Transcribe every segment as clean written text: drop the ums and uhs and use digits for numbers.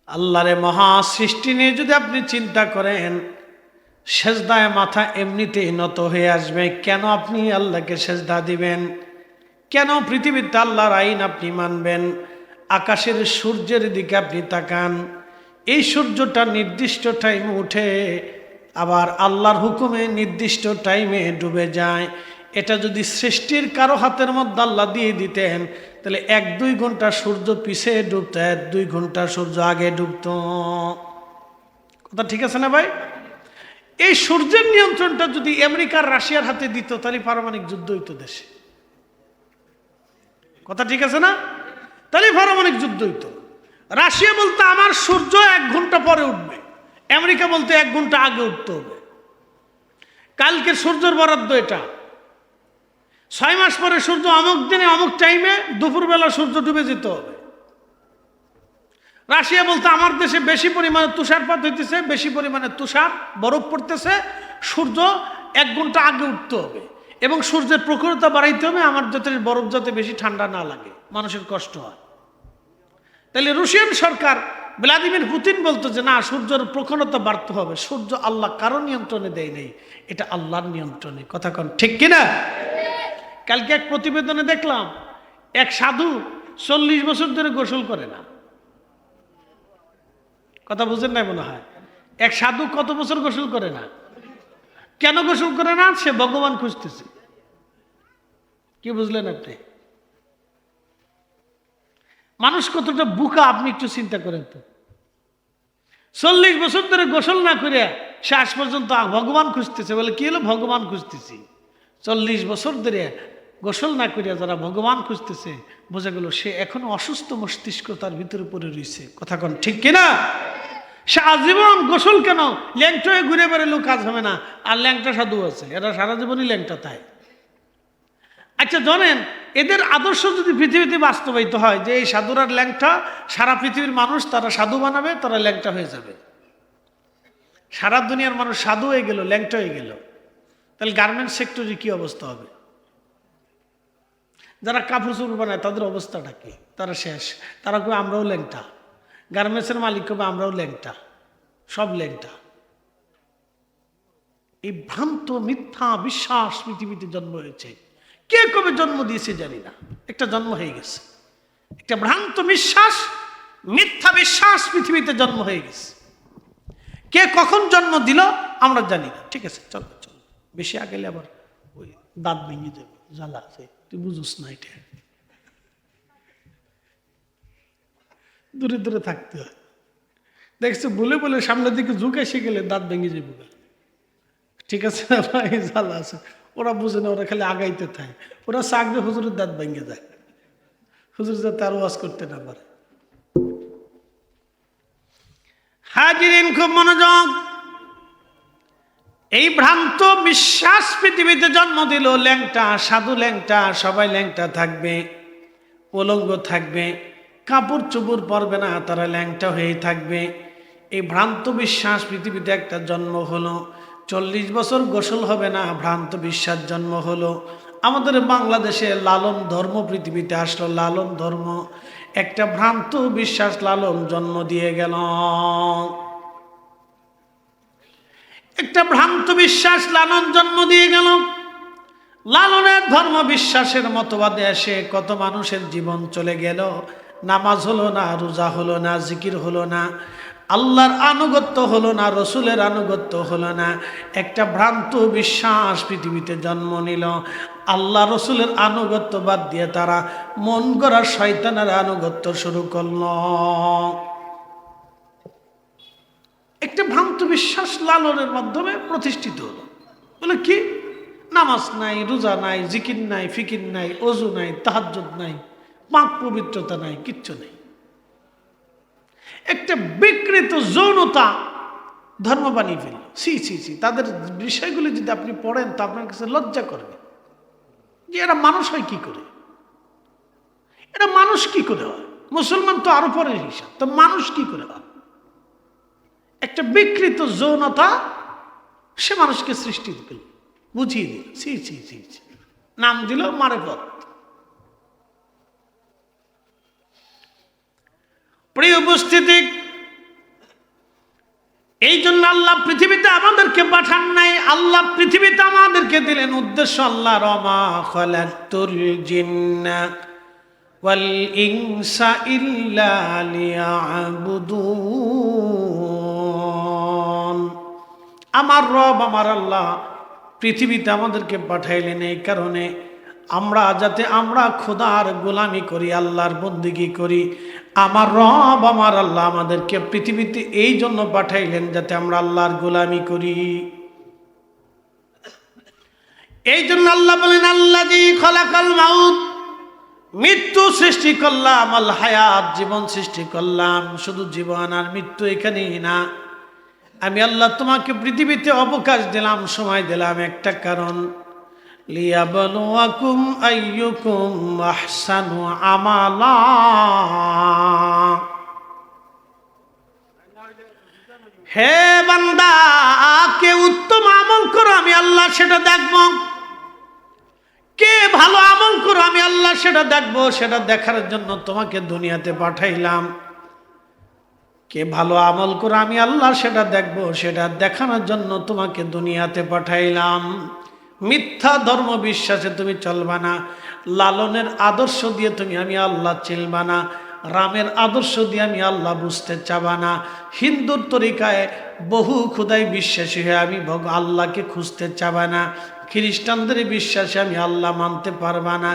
আল্লাহরে মহা সৃষ্টি নিয়ে যদি আপনি চিন্তা করেন, সেজদায় মাথা এমনিতেই নত হয়ে আসবে। কেন আপনি আল্লাহকে সেজদা দিবেন? কেন পৃথিবীতে আল্লাহর আইন আপনি মানবেন? আকাশের সূর্যের দিকে আপনি তাকান, এই সূর্যটা নির্দিষ্ট টাইমে উঠে আবার আল্লাহর হুকুমে নির্দিষ্ট টাইমে ডুবে যায়। এটা যদি সৃষ্টির কারো হাতের মধ্যে আল্লাহ দিয়ে দিতেন, তাহলে 1-2 ঘন্টা সূর্য পিছিয়ে ডুবতো, 1-2 ঘন্টা সূর্য আগে ডুবতো। কথা ঠিক আছে না ভাই? এই সূর্যের নিয়ন্ত্রণটা যদি আমেরিকার রাশিয়ার হাতে দিত, তাহলে পারমাণবিক যুদ্ধ হইতো দেশে। কথা ঠিক আছে না? তাহলে পারমাণবিক যুদ্ধ হইতো। রাশিয়া বলতে আমার সূর্য 1 ঘন্টা পরে উঠবে, আমেরিকা বলতে 1 ঘন্টা আগে উঠতে হবে। কালকের সূর্যের বরাদ্দ এটা, 6 মাস পরে সূর্য অমুক দিনে অমুক টাইমে দুপুরবেলা সূর্য ডুবে যেতে হবে। রাশিয়া বলতে আমার দেশে বেশি পরিমাণে তুষারপাত হইতেছে, বেশি পরিমাণে তুষার বরফ পড়তেছে, সূর্য 1 ঘন্টা আগে উঠতে হবে এবং সূর্যের প্রখরতা বাড়াইতে হবে, আমার যাতে বরফ যাতে বেশি ঠান্ডা না লাগে, মানুষের কষ্ট হয়। তাহলে রুশিয়ান সরকার ভ্লাদিমির পুতিন বলতো যে না, সূর্যের প্রখরতা বাড়তে হবে। সূর্য আল্লাহ কারো নিয়ন্ত্রণে দেয় নেই, এটা আল্লাহর নিয়ন্ত্রণে। কথা কন ঠিক কিনা? কালকে এক প্রতিবেদনে দেখলাম, এক সাধু 40 বছর ধরে গোসল করে না। কথা বুঝেন নাই মনে হয়? এক সাধু কত বছর গোসল করে না? কেন গোসল করে না? সে ভগবান খুঁজতেছে। কি বুঝলেন আপনি? মানুষ কতটা বুকা আপনি একটু চিন্তা করেন তো। 40 বছর ধরে গোসল না করে সে আজ পর্যন্ত ভগবান খুঁজতেছে। বলে কি হলো? ভগবান খুঁজতেছি। 40 বছর ধরে গোসল না করিয়া যারা ভগবান খুঁজতেছে, বোঝা গেল সে এখনো অসুস্থ মস্তিষ্ক তার ভিতরে পড়ে রয়েছে। কথা কন ঠিক কিনা? সে আজীবন গোসল কেন? ল্যাংটা হয়ে ঘুরে বেড়ালেও কাজ হবে না। আর ল্যাংটা সাধু আছে, এরা সারা জীবনই ল্যাংটা। তাই আচ্ছা জানেন, এদের আদর্শ যদি পৃথিবীতে বাস্তবায়িত হয় যে এই সাধুরার ল্যাংটা, সারা পৃথিবীর মানুষ তারা সাধু বানাবে, তারা ল্যাংটা হয়ে যাবে। সারা দুনিয়ার মানুষ সাধু হয়ে গেল, ল্যাংটা হয়ে গেল, তাহলে গার্মেন্টস সেক্টরে কি অবস্থা হবে? যারা কাপড় চোপড় বানায় তাদের অবস্থাটা কি? তারা শেষ। তারা কবে আমরাও ল্যাংটা। গার্মেন্টসের মালিক কবে আমরাও ল্যাংটা, সব ল্যাংটা। এই ভ্রান্ত মিথ্যা বিশ্বাস পৃথিবীতে জন্ম হয়েছে। কে কবে জন্ম দিয়েছে জানি না, একটা জন্ম হয়ে গেছে। একটা ভ্রান্ত বিশ্বাস, মিথ্যা বিশ্বাস পৃথিবীতে জন্ম হয়ে গেছে। কে কখন জন্ম দিল আমরা জানি না। ঠিক আছে, চল চল, বেশি আগেলে আবার ওই দাঁত ভেঙে যাবে, জ্বালা আছে, তুই বুঝুস না। এটা দূরে দূরে থাকতে হয়। দেখছো, বলে বলে সামনের দিকে ঝুঁকে এসে গেলে দাঁত ভেঙে যাবে। ঠিক আছে না ভাই? জ্বালা আছে। ওরা বুঝে না, ওরা খালি আগাইতে থাকে। ওরা চাকরি হুজুরের দাঁত ভেঙে যায়, হুজুর যাতে আর ওয়াজ করতে না পারে। হাজিরিন খুব মনোযোগ। এই ভ্রান্ত বিশ্বাস পৃথিবীতে জন্ম দিল। ল্যাংটা, সাধু ল্যাংটা, সবাই ল্যাংটা থাকবে, উলঙ্গ থাকবে, কাপড় চোপড় পরবে না, তারা ল্যাংটা হয়ে থাকবে। এই ভ্রান্ত বিশ্বাস পৃথিবীতে একটা জন্ম হলো। 40 বছর গোসল হবে না, ভ্রান্ত বিশ্বাস জন্ম হলো। আমাদের বাংলাদেশে লালন ধর্ম পৃথিবীতে আসলো। লালন ধর্ম একটা ভ্রান্ত বিশ্বাস লালন জন্ম দিয়ে গেল। একটা ভ্রান্ত বিশ্বাস লালন জন্ম দিয়ে গেল। লালনের ধর্ম বিশ্বাসের মতবাদে এসে কত মানুষের জীবন চলে গেল। নামাজ হলো না, রোজা হলো না, জিকির হলো না, আল্লাহর আনুগত্য হলো না, রসুলের আনুগত্য হলো না। একটা ভ্রান্ত বিশ্বাস পৃথিবীতে জন্ম নিল। আল্লাহ রসুলের আনুগত্য বাদ দিয়ে তারা মন গড়া শয়তানের আনুগত্য শুরু করল। একটা ভ্রান্ত বিশ্বাস লালনের মাধ্যমে প্রতিষ্ঠিত হলো। বলে কি? নামাজ নাই, রোজা নাই, জিকির নাই, ফিকির নাই, ওযু নাই, তাহাজ্জুদ নাই, পাক পবিত্রতা নাই, কিচ্ছু নেই। একটা বিকৃত যৌনতা ধর্ম বানিয়ে ফেল। ছি ছি ছি, তাদের বিষয়গুলি যদি আপনি পড়েন তো আপনার কাছে লজ্জা করবে যে এরা মানুষ হয় কি করে, এরা মানুষ কি করে হয়। মুসলমান তো আরো পরের হিসাব, তো মানুষ কি করে হয়? একটা বিকৃত যৌনতা সে মানুষকে সৃষ্টি করল, বুঝিয়ে দিল। ছি ছি ছি ছি, নাম দিল মারেফত। প্রিয় উপস্থিতি, এই জন্য আল্লাহ পৃথিবীতে আমাদেরকে পাঠান নাই, আল্লাহ পৃথিবীতে আমাদেরকে দিলেন উদ্দেশ্য আল্লাহ রমা খালাকতুল জিন্না ওয়াল ইনসা ইল্লা লিয়াবুদুন। আমার রব আমার আল্লাহ পৃথিবীতে আমাদেরকে পাঠাইলেন এই কারণে যাতে আমরা খোদার গোলামি করি, আল্লাহর বন্দেগী করি। আমার রব আমার আল্লাহ আমাদেরকে পৃথিবীতে এই জন্য পাঠাইলেন যাতে আমরা আল্লাহর গোলামি করি। এই জন্য আল্লাহ বলেন আল্লাযী খালাকাল মাউত, মৃত্যু সৃষ্টি করলাম, আল হায়াত জীবন সৃষ্টি করলাম। শুধু জীবন আর মৃত্যু এখানেই না, আমি আল্লাহ তোমাকে পৃথিবীতে অবকাশ দিলাম, সময় দিলাম একটা কারণ, লিয়াবলুয়াকুম আইয়ুকুম আহসানু আমালা। হে বান্দা, কে উত্তম আমল করো আমি আল্লাহ সেটা দেখব, কে ভালো আমল করো আমি আল্লাহ সেটা দেখব। সেটা দেখার জন্য তোমাকে দুনিয়াতে পাঠাইলাম। কে ভালো আমল করো আমি আল্লাহ সেটা দেখব, সেটা দেখানোর জন্য তোমাকে দুনিয়াতে পাঠাইলাম। মিথ্যা ধর্ম বিশ্বাসে তুমি চলবা না, লালনের আদর্শ দিয়ে তুমি আমি আল্লাহ চিনবা না, রামের আদর্শ দিয়ে আমি আল্লাহ বুঝতে চাবা না, হিন্দুর তরিকায় বহু খুদাই বিশ্বাসী হয়ে আমি আল্লাহকে খুঁজতে চাবা না, খ্রিস্টানদের বিশ্বাসে আমি আল্লাহ মানতে পারবা না,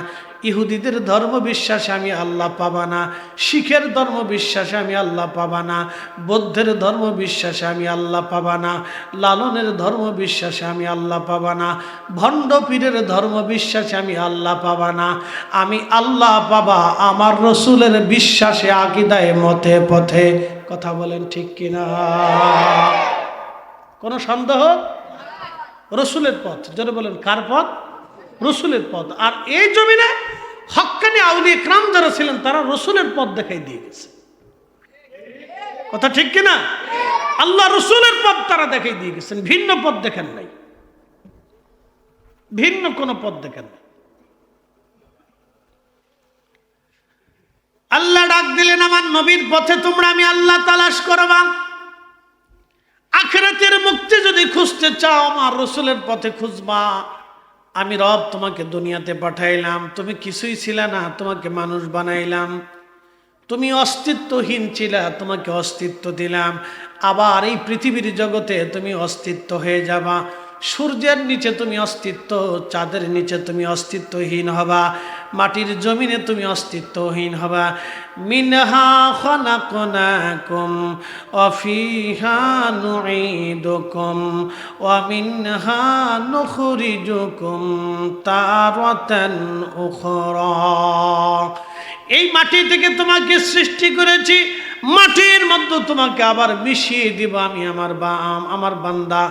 ইহুদিদের ধর্ম বিশ্বাসে আমি আল্লাহ পাবা না, শিখের ধর্ম বিশ্বাসে আমি আল্লাহ পাবা না, বৌদ্ধের ধর্ম বিশ্বাসে আমি আল্লাহ পাবা না, লালনের ধর্ম বিশ্বাসে আমি আল্লাহ পাবা না, ভণ্ড পীরের ধর্ম বিশ্বাসে আমি আল্লাহ পাবা না। আমি আল্লাহ পাবা আমার রসুলের বিশ্বাসে, আকীদায়ে, মতে, পথে। কথা বলেন ঠিক কিনা? কোনো সন্দেহ? রসুলের পথ। যারা বলেন কার পথ? রসুলের পথ। আর এই জমিনে হক্কানি আউলিয়া ইকরাম যারা ছিলেন তারা রসুলের পথ দেখাই দিয়ে গেছে। কথা ঠিক কিনা? আল্লাহ রসুলের পথ তারা দেখাই দিয়ে গেছেন, ভিন্ন পথ দেখেন নাই, ভিন্ন কোন পথ দেখেন নাই। আল্লাহ ডাক দিলেন আমার নবীর পথে তোমরা আমি আল্লাহ তালাশ করবা। আখিরাতের মুক্তি যদি খুঁজতে চাও আমার রসুলের পথে খুঁজবা। আমি রব তোমাকে দুনিয়াতে পাঠাইলাম, তুমি কিছুই ছিলে না, তোমাকে মানুষ বানাইলাম। তুমি অস্তিত্বহীন ছিলা, তোমাকে অস্তিত্ব দিলাম। আবার এই পৃথিবীর জগতে তুমি অস্তিত্ব হয়ে যাবা। সূর্যের নিচে তুমি অস্তিত্ব, চাঁদের নিচে তুমি অস্তিত্বহীন হবা, মাটির জমিনে তুমি অস্তিত্বহীন হবা। মিনহা খলাকনাকুম ওয়া ফিহা নুঈদুকুম ওয়া মিনহা নুখরিজুকুম তারাতান উখরা। এই মাটি থেকে তোমাকে সৃষ্টি করেছি, মাটির মধ্যে তোমাকে আবার মিশিয়ে দিব আমি আমার বান্দা।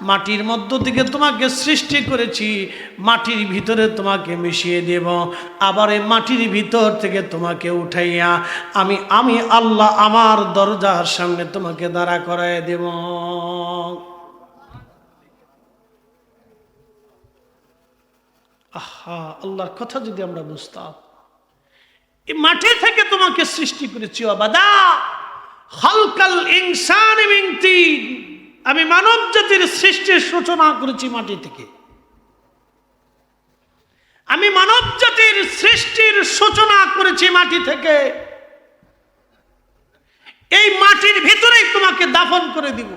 মাটির মধ্য থেকে তোমাকে সৃষ্টি করেছি, মাটির ভিতরে তোমাকে মিশিয়ে দেব, আবার এই মাটির ভিতর থেকে তোমাকে উঠাইয়া আমি আল্লাহ আমার দরজার সামনে তোমাকে দাঁড়া করায় দেব। আহা, আল্লাহর কথা যদি আমরা বুঝতাম। এই মাটি থেকে তোমাকে সৃষ্টি করেছি, অবাদা খালকাল ইনসানি মিন তিন, আমি মানব জাতির সৃষ্টির সূচনা করেছি মাটি থেকে। আমি মানব জাতির সৃষ্টির সূচনা করেছি মাটি থেকে। এই মাটির ভিতরেই তোমাকে দাফন করে দিব,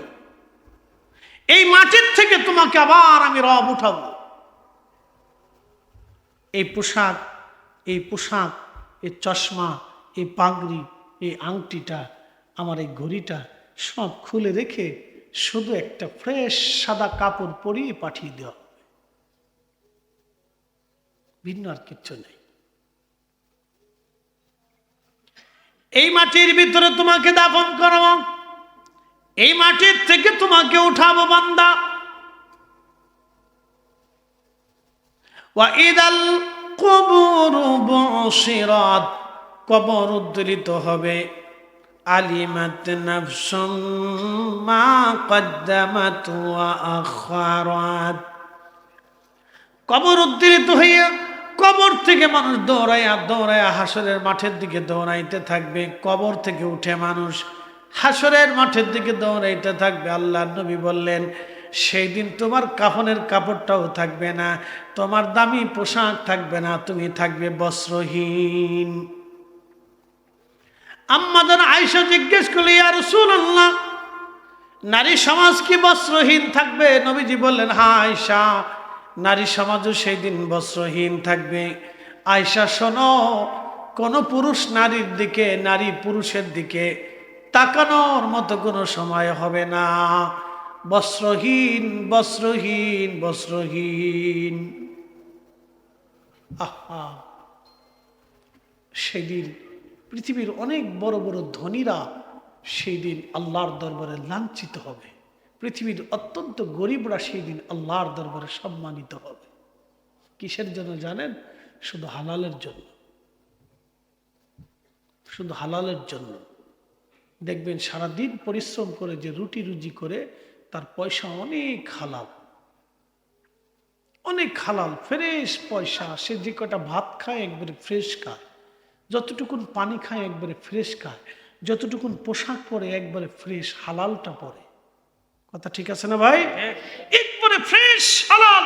এই মাটির থেকে তোমাকে আবার আমি রব উঠাবো। এই পোশাক, এই চশমা, এই পাগড়ি, এই আংটিটা, আমার এই ঘড়িটা সব খুলে রেখে শুধু একটা ফ্রেশ সাদা কাপড় পরিয়ে পাঠিয়ে দেওয়া হবে, ভিন্ন আর কিচ্ছু নেই। এই মাটির ভিতরে তোমাকে দাফন করব, এই মাটির থেকে তোমাকে উঠাবো বান্দা। ওয়া ইদাল কুবুর বুশিরাত, কবর উদ্দোলিত হবে। আলিমাত নাফসুম মা কদ্দামাত ওয়া আখারাত, কবর উদ্দোলিত হইয়া কবর থেকে মানুষ দৌড়াইয়া হাসরের মাঠের দিকে দৌড়াইতে থাকবে। কবর থেকে উঠে মানুষ হাসরের মাঠের দিকে দৌড়াইতে থাকবে। আল্লাহর নবী বললেন, সেই দিন তোমার কাফনের কাপড়টাও থাকবে না, তোমার দামি পোশাক থাকবে না, তুমি থাকবে বস্ত্রহীন। আম্মাদান আয়েশা জিজ্ঞেস করলেন, ইয়া রাসূলুল্লাহ, নারী সমাজ কি বস্ত্রহীন থাকবে? নবীজি বললেন, হ্যাঁ আয়েশা, নারী সমাজও সেই দিন বস্ত্রহীন থাকবে। আয়েশা শোনো, কোন পুরুষ নারীর দিকে, নারী পুরুষের দিকে তাকানোর মতো কোনো সময় হবে না। বস্ত্রহীন, বস্ত্রহীন, বস্ত্রহীন। আহা, সেদিন পৃথিবীর অনেক বড় বড় ধনীরা সেই দিন আল্লাহর দরবারে লাঞ্ছিত হবে। পৃথিবীর অত্যন্ত গরিবরা সেই দিন আল্লাহর দরবারে সম্মানিত হবে। কিসের জন্য জানেন? শুধু হালালের জন্য, শুধু হালালের জন্য। দেখবেন সারাদিন পরিশ্রম করে যে রুটি রুজি করে, তার পয়সা অনেক হালাল, অনেক হালাল, ফ্রেশ পয়সা। সে যে কটা ভাত খায় একবারে ফ্রেশ খায়, যতটুকুন পানি খায় একবারে ফ্রেশ খায়, যতটুকুন পোশাক পরে একবারে ফ্রেশ, হালালটা পরে। কথা ঠিক আছে না ভাই? একবারে ফ্রেশ হালাল,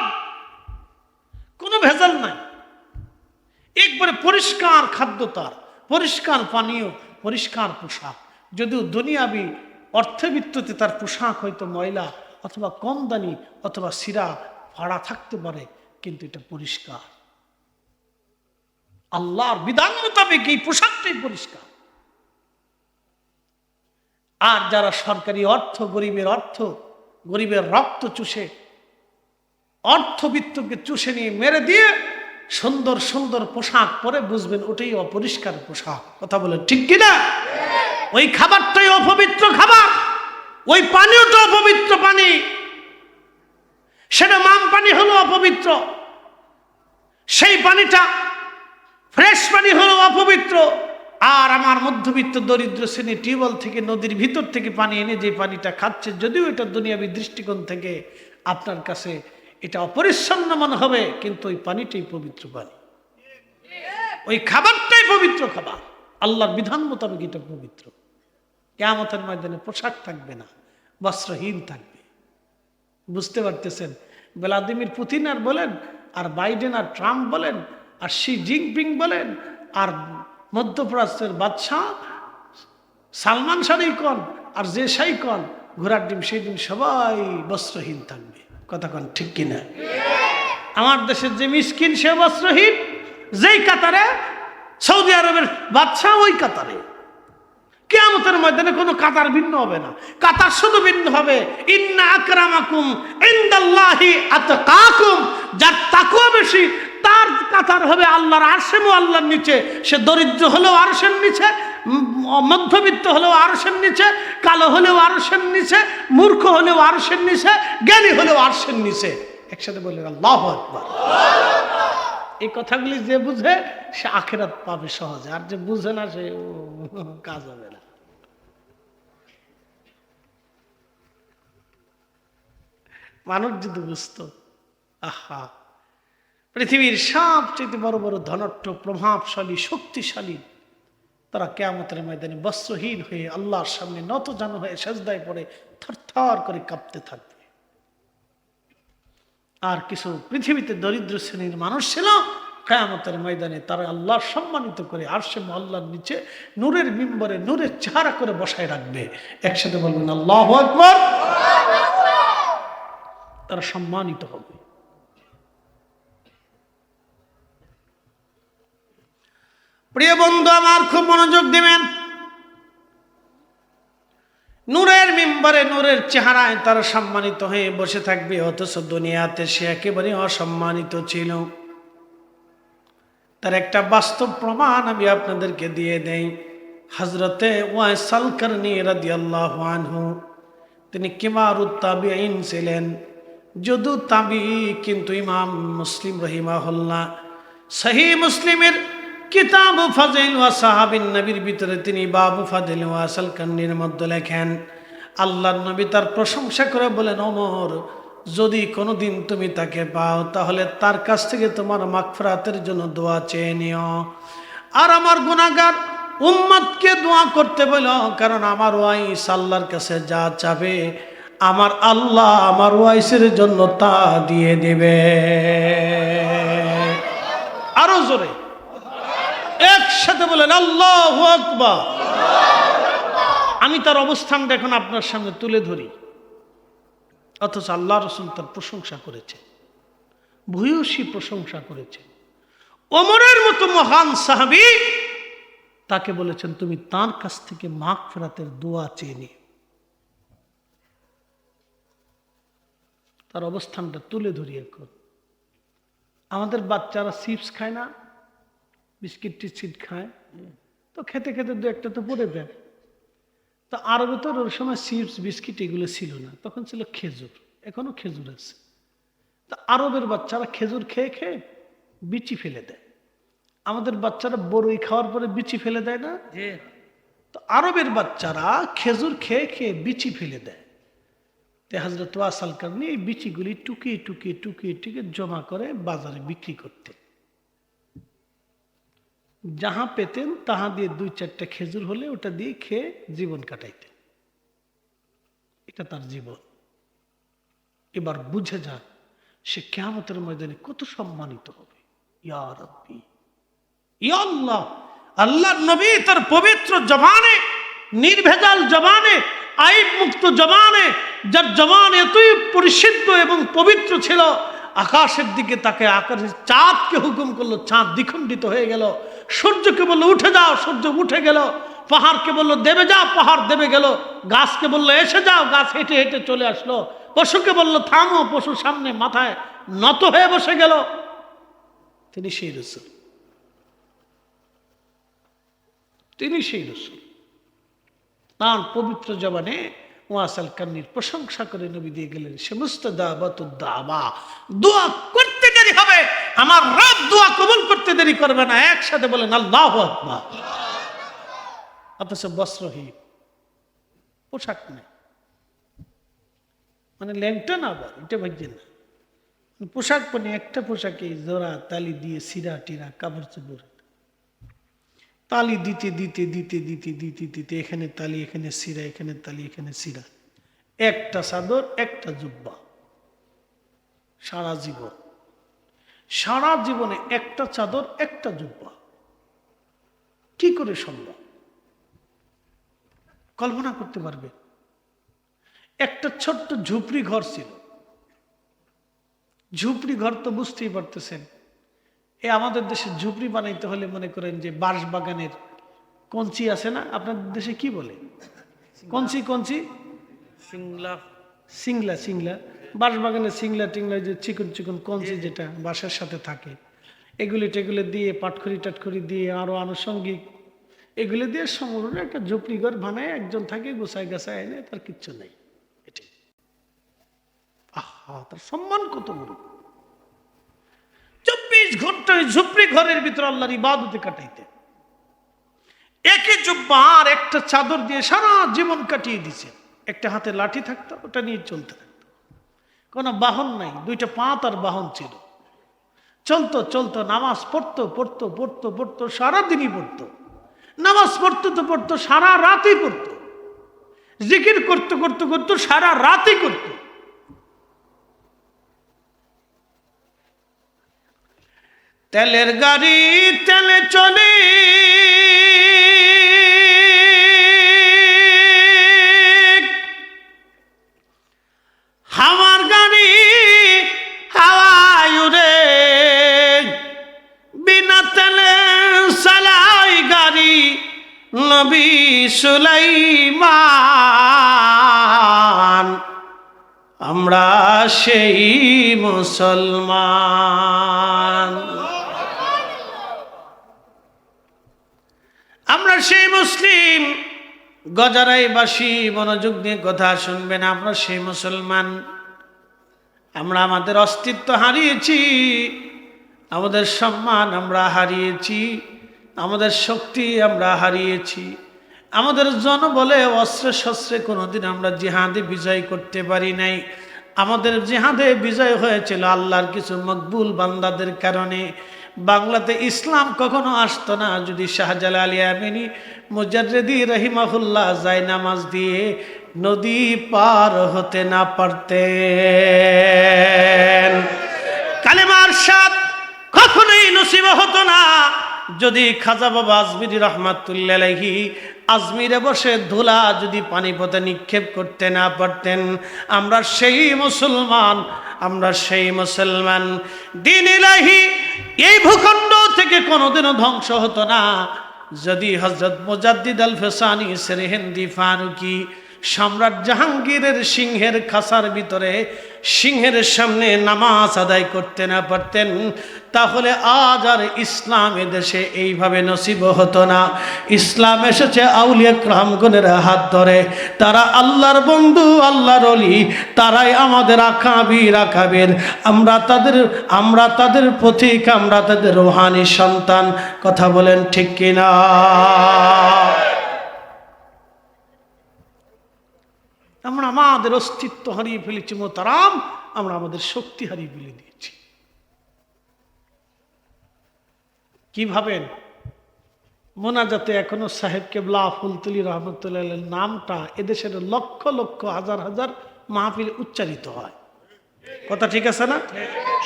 কোনো ভেজাল নাই, একবারে পরিষ্কার খাদ্য, তার পরিষ্কার পানীয়, পরিষ্কার পোশাক। যদিও দুনিয়াবি অর্থবিত্ততে তার পোশাক হয়তো ময়লা অথবা কম দানি অথবা সিরা ফাড়া থাকতে পারে, কিন্তু এটা পরিষ্কার। আল্লাহর বিধান মোতাবেক এই পোশাকটাই পরিষ্কার। আর যারা সরকারি অর্থ, গরিবের অর্থ, গরিবের রক্ত চুষে, অর্থবিত্তকে চুষে নিয়ে মেরে দিয়ে সুন্দর সুন্দর পোশাক পরে, বুঝবেন ওটাই অপরিষ্কার পোশাক। কথা বলে ঠিক কিনা? ওই খাবারটাই অপবিত্র খাবার, ওই পানীয়টা অপবিত্র পানি, সেটা মাম পানি হলো অপবিত্র, সেই পানিটা ফ্রেশ পানি হলো অপবিত্র। আর আমার মধ্যবিত্ত দরিদ্র শ্রেণী টিউবওয়েল থেকে, নদীর ভিতর থেকে পানি এনে যে পানিটা খাচ্ছে, যদিও এটা দুনিয়াবী দৃষ্টিকোণ থেকে আপনার কাছে এটা অপরিচ্ছন্ন মনে হবে, কিন্তু ওই পানিটাই পবিত্র পানি, ওই খাবারটাই পবিত্র খাবার। আল্লাহর বিধান মোতাবেক এটা পবিত্র। কিয়ামতের ময়দানে পোশাক থাকবে না, বস্ত্রহীন থাকবে। বুঝতে পারতেছেন? ভ্লাদিমির পুতিন আর বলেন, আর বাইডেন আর ট্রাম্প বলেন, আর শি জিনপিং বলেন, আর মধ্যপ্রাচ্যের বাদশাহ সালমান শাহই কন, আর যে শাই কন, ঘোড়ার ডিম, সেই দিন সবাই বস্ত্রহীন থাকবে। কথা কন ঠিক কিনা? আমার দেশের যে মিসকিন সে বস্ত্রহীন, যেই কাতারে সৌদি আরবের বাদশাহ, ওই কাতারে কিয়ামতের ময়দানে কোনো কাতার ভিন্ন হবে না। কাতার শুধু ভিন্ন হবে, ইন্না আকরামাকুম ইনদাল্লাহি আতকাকুম, যার তাকওয়া বেশি তার কাতার হবে আল্লাহর আরশে মুআল্লার নিচে। সে দরিদ্র হলেও আরশের নিচে, মধ্যবিত্ত হলেও আরশের নিচে, কালো হলেও আরশের নিচে, মূর্খ হলেও আরশের নিচে, জ্ঞানী হলেও আরশের নিচে। একসাথে বললেন আল্লাহু আকবার। এই কথাগুলি যে বুঝে সে আখিরাত পাবে সহজে, আর যে বুঝে না সে কাজ হবে না। মানুষ যদি বুঝত, আহা, পৃথিবীর সবচেয়ে বড় বড় ধনাঢ্য, প্রভাবশালী, শক্তিশালী, তারা কিয়ামতের ময়দানে বস্ত্রহীন হয়ে আল্লাহর সামনে নতজানু হয়ে সেজদায় পড়ে থরথর করে কাঁপতে থাকবে। আর কিছু পৃথিবীতে দরিদ্র শ্রেণীর মানুষ ছিল, কিয়ামতের ময়দানে তারা আল্লাহ সম্মানিত করে আরশে মুআল্লার নিচে নূরের মিম্বরে নূরের চেহারা করে বসায় রাখবে। একসাথে বলবেন আল্লাহু আকবার। তারা সম্মানিত হবে। প্রিয় বন্ধু আমার, খুব মনোযোগ দিবেন। নূরের মিম্বরে নূরের চেহারায় তারা সম্মানিত হয়ে বসে থাকবে, অথচ দুনিয়াতে সে একেবারে অসম্মানিত ছিল। তার একটা বাস্তব প্রমাণ আমি আপনাদেরকে দিয়ে দেই। হযরতে ওয়াইসাল কারনী রাদিয়াল্লাহু আনহু, তিনি কিবারুত তাবিঈন ছিলেন, যদু তাবিঈ, কিন্তু ইমাম মুসলিম রাহিমাহুল্লাহ সহিহ মুসলিমের কিতাব ফাজিল ওয়া সাহাবিন নবীর ভিতরে তিনি বাবু ফাজিল ওয়াসাল কারনীর মধ্যে লেখেন, আল্লাহর নবী তার প্রশংসা করে বলেন, ওমর, যদি কোনোদিন তুমি তাকে পাও তাহলে তার কাছ থেকে তোমার মাগফিরাতের জন্য দোয়া চেয়ে নিও। আর আমার গুনাহগার উম্মতকে দোয়া করতে বলো, কারণ আমার ওয়াইস আল্লাহর কাছে যা চাবে আমার আল্লাহ আমার ওয়াইসের জন্য তা দিয়ে দেবে। আরো জোরে একসাথে বলেন আল্লাহু আকবার। আমি তার অবস্থানটা এখন আপনার সামনে তুলে ধরি, অথচ আল্লাহ রাসূল তার প্রশংসা করেছে, ভূয়সী প্রশংসা করেছে। ওমরের মতো মহান সাহাবী, তাকে বলেছেন তুমি তার কাছ থেকে মাগফিরাতের দোয়া চেয়ে নিও। তার অবস্থানটা তুলে ধরি এখন। আমাদের বাচ্চারা চিপস খায় না, বিস্কিট টিস্কিট খায়, তো খেতে খেতে দু একটা তো পড়ে দেয়। তো আরবে তো ওর সময় চিপস বিস্কিট এগুলো ছিল না, তখন ছিল খেজুর, এখনো খেজুর আছে। তো আরবের বাচ্চারা খেজুর খেয়ে খেয়ে বিচি ফেলে দেয়। আমাদের বাচ্চারা বড়ই খাওয়ার পরে বিচি ফেলে দেয় না? তো আরবের বাচ্চারা খেজুর খেয়ে খেয়ে বিচি ফেলে দেয়। তে হযরত ওয়াসাল কারণে এই বিচিগুলি টুকিয়ে টুকিয়ে টুকিয়ে টুকিয়ে জমা করে বাজারে বিক্রি করতে। যাহা পেতেন তাহা দিয়ে 2-4টা খেজুর হলে ওটা দিয়ে খেয়ে জীবন কাটাইতেন। এটা তার জীবন। এবার বুঝে যান সে কিয়ামতের ময়দানে কত সম্মানিত হবে। ইয়া রাব্বি, ইয়া আল্লাহ। আল্লাহর নবী তার পবিত্র জবানে, নির্ভেজাল জবানে, আইব মুক্ত জবানে, যার জবান এতই পরিশুদ্ধ এবং পবিত্র ছিল, আকাশের দিকে তাকে আকাশের চাঁদকে হুকুম করলো, চাঁদ দ্বিখণ্ডিত হয়ে গেল। সূর্যকে বললো উঠে যাও, সূর্য উঠে গেল। পাহাড়কে বললো দেবে যাও, পাহাড় দেবে গেল। গাছকে বললো এসে যাও, গাছ হেঁটে হেঁটে চলে আসলো। পশুকে বললো থামো, পশু সামনে মাথায় নত হয়ে বসে গেল। তিনি সেই রাসূল, তিনি সেই রাসূল। তার পবিত্র জবানে ওয়াসাল কান্নির প্রশংসা করে নবী দিয়ে গেলেন, সে মুস্তাজাবাতুদ দাওয়া, দোয়া করতে দেরি হবে, আমার রব দোয়া কবুল করতে দেরি করবে না। একসাথে বলেন আল্লাহু আকবার। অথচ বস্ত্রহীন, পোশাক নেই, মানে ল্যাংটা না, আবার এটা ভাবছেন না, পোশাক মানে একটা পোশাকে জোড়া তালি দিয়ে সিরা টিরা কাপড় চোপড়, তালি দিতে দিতে দিতে দিতে দিতে দিতে এখানে তালি, এখানে সিরা, এখানে তালি, এখানে সিরা, একটা চাদর একটা জুব্বা, সারা জীবন, সারা জীবনে একটা চাদর একটা জুব্বা। কি করে সম্ভব? কল্পনা করতে পারবে? একটা ছোট্ট ঝুপড়ি ঘর ছিল। ঝুপড়ি ঘর তো বুঝতেই পারতেছেন, আমাদের দেশে ঝুপড়ি বানাইতে হলে মনে করেন যে বাঁশ বাগানের কঞ্চি আছে না, আপনাদের দেশে কি বলে? কঞ্চি, কঞ্চি, সিংলা, সিংলা, সিংলা, বাঁশ বাগানের সিংলা টিংলা, যে চিকন চিকন কঞ্চি যেটা বাঁশের সাথে থাকে, এগুলি টেগুলি দিয়ে পাটখড়ি টাটখড়ি দিয়ে আরো আনুষঙ্গিক এগুলি দিয়ে সম্পূর্ণ একটা ঝুপড়ি ঘর বানায়, একজন থাকে গোছায় গাছায় এনে, তার কিচ্ছু নেই। এটাই আহা, তার সম্মান কত বড়। 24 ঘন্টা ঝুপড়ি ঘরের ভিতরে আল্লাহর ইবাদতে কাটাইতে, একই জুব্বা আর একটা চাদর দিয়ে সারা জীবন কাটিয়ে দিছে। একটা হাতে লাঠি থাকতো, ওটা নিয়ে চলতে থাকতো। কোনো বাহন নাই, 2টা পা তার বাহন ছিল। চলতো চলতো, নামাজ পড়তো পড়তো পড়তো পড়তো, সারাদিনই পড়তো। নামাজ পড়তো তো পড়তো, সারা রাতই পড়তো। জিকির করতে করতে করতো, সারা রাতই করতো। তেলের গাড়ি তেলে চলে, হাওয়ার গাড়ি হাওয়ায় উড়ে, বিনা তেলে চালাই গাড়ি নবী সুলাইমান। আমরা সেই মুসলমান, আমরা সেই মুসলিম। গজারাইবাসী মনোযোগ দিয়ে কথা শুনবেন, আমরা সেই মুসলমান। আমরা আমাদের অস্তিত্ব হারিয়েছি, আমাদের সম্মান আমরা হারিয়েছি, আমাদের শক্তি আমরা হারিয়েছি, আমাদের জনবলে অস্ত্রে শস্ত্রে কোনোদিন আমরা জিহাদে বিজয় করতে পারি নাই। আমাদের জিহাদে বিজয় হয়েছিল আল্লাহর কিছু মকবুল বান্দাদের কারণে। বাংলাতে ইসলাম কখনো আসতো না যদি শাহজালাল ইয়ামিনী মুজাদ্দিদি রাহিমাহুল্লাহ জায়নামাজ দিয়ে নদী পার হতে না পারতেন। কালেমার স্বাদ কখনোই নসিব হতো না যদি খাজা বাবা আজমিরি রহমাতুল্লাহ আলাইহি আজমিরে বসে ধুলা যদি পানিপথে নিক্ষেপ করতে না পারতেন। আমরা সেই মুসলমান। দ্বীন ইলাহি এই ভূখণ্ড থেকে কোনোদিনও ধ্বংস হতো না যদি হযরত মুজাদ্দিদ আল ফেসানি সেরহিন্দি ফারুকি সম্রাট জাহাঙ্গীরের সিংহের খাঁচার ভিতরে সিংহের সামনে নামাজ আদায় করতে না পারতেন। তাহলে আজ আর ইসলাম এদেশে এইভাবে নসিব হতো না। ইসলাম এসেছে আউলিয়া কেরামগণের হাত ধরে, তারা আল্লাহর বন্ধু, আল্লাহর ওলি, তারাই আমাদের আকাবির। আমরা তাদের পথিক, আমরা তাদের রূহানি সন্তান। কথা বলেন ঠিক কিনা? আমরা আমাদের অস্তিত্ব হারিয়ে ফেলেছি মোহতারাম, আমরা আমাদের শক্তি হারিয়ে ফেলে দিয়েছি। কি ভাবেন? মোনাজাতে এখনো সাহেব কেবলা ফুলতুলি রহমতুল্লাহ নামটা এদেশের লক্ষ লক্ষ হাজার হাজার মাহফিল উচ্চারিত হয়। কথা ঠিক আছে না?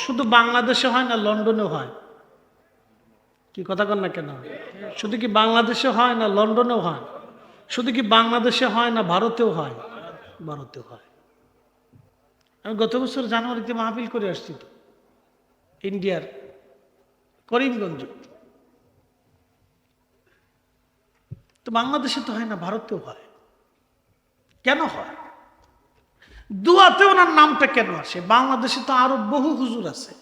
শুধু বাংলাদেশে হয় না, লন্ডনেও হয়। কি কথা কন না কেন? শুধু কি বাংলাদেশে হয় না, লন্ডনেও হয়? শুধু কি বাংলাদেশে হয় না, ভারতেও হয়? ভারতেও হয়। আমি গত বছর জানুয়ারিতে মাহফিল করে আসছি তো, ইন্ডিয়ার করিমগঞ্জ। তো বাংলাদেশে তো হয় না, ভারতেও হয়। কেন হয়? দুয়াতে ওনার নামটা কেন আসে? বাংলাদেশে তো আরো বহু হুজুর আছে।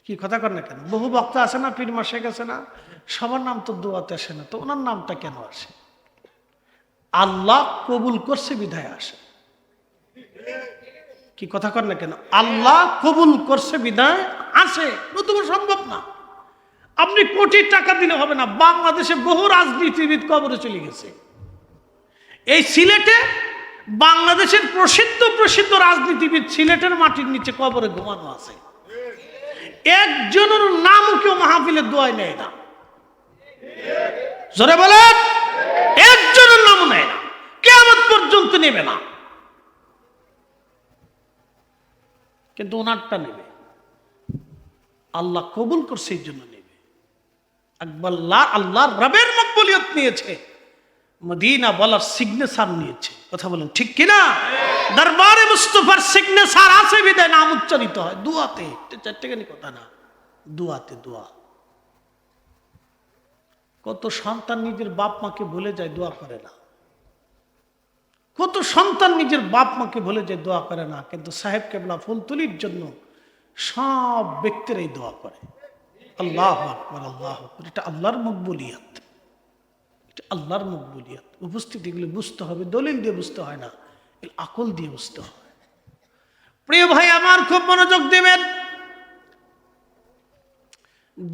কি কথা কর না কেন? বহু বক্তা আছে না, পীর মাশেখ আছে না, সবার নাম তো দুয়াতে আসে না, তো ওনার নামটা কেন আসে? আল্লাহ কবুল করছে বিধায় আসে। কি কথা কর না কেন? আল্লাহ কবুল করছে বিধায় আসে, নতুবা সম্ভব না। আপনি কোটি টাকা দিলে হবে না। বাংলাদেশে বহু রাজনীতিবিদ কবরে চলে গেছে। এই সিলেটে বাংলাদেশের প্রসিদ্ধ রাজনীতিবিদ সিলেটের মাটির নিচে কবরে ঘুমানো আছে। একজনের নামও কেউ মাহফিলের দোয়ায় নেয় না। জোরে বলেন, একজনের নামও নেয় না, কিয়ামত পর্যন্ত নেবে না। কিন্তু ওনারটা নেবে, আল্লাহ কবুল করছে এই জন্য নেবে। আল্লাহ রবের মকবুলিয়ত নিয়েছে, মদিনা বলার সিগনেচার নিয়েছে। কথা বলেন ঠিক কিনা? দরবারে মুস্তাফার সিগনেচার আছে বিদায় নাম উচ্চারিত হয় দুয়াতে। চারটেখানি কথা না, দুয়াতে। দোয়া। কত সন্তান নিজের বাপ মাকে ভুলে যায়, দোয়া করে না। কত সন্তান নিজের বাপ মাকে ভুলে যায়, দোয়া করে না। কিন্তু সাহেব কেবলা ফুলতুলির জন্য সব ব্যক্তিরাই দোয়া করে। আল্লাহু আকবার, আল্লাহু আকবার। এটা আল্লাহর মকবুলিয়াত, এটা আল্লাহর মকবুলিয়াত। উপস্থিতিগুলো বুঝতে হবে, দলিল দিয়ে বুঝতে হয় না, আকল দিয়ে বুঝতে হয়। প্রিয় ভাই আমার, খুব মনোযোগ দিবেন।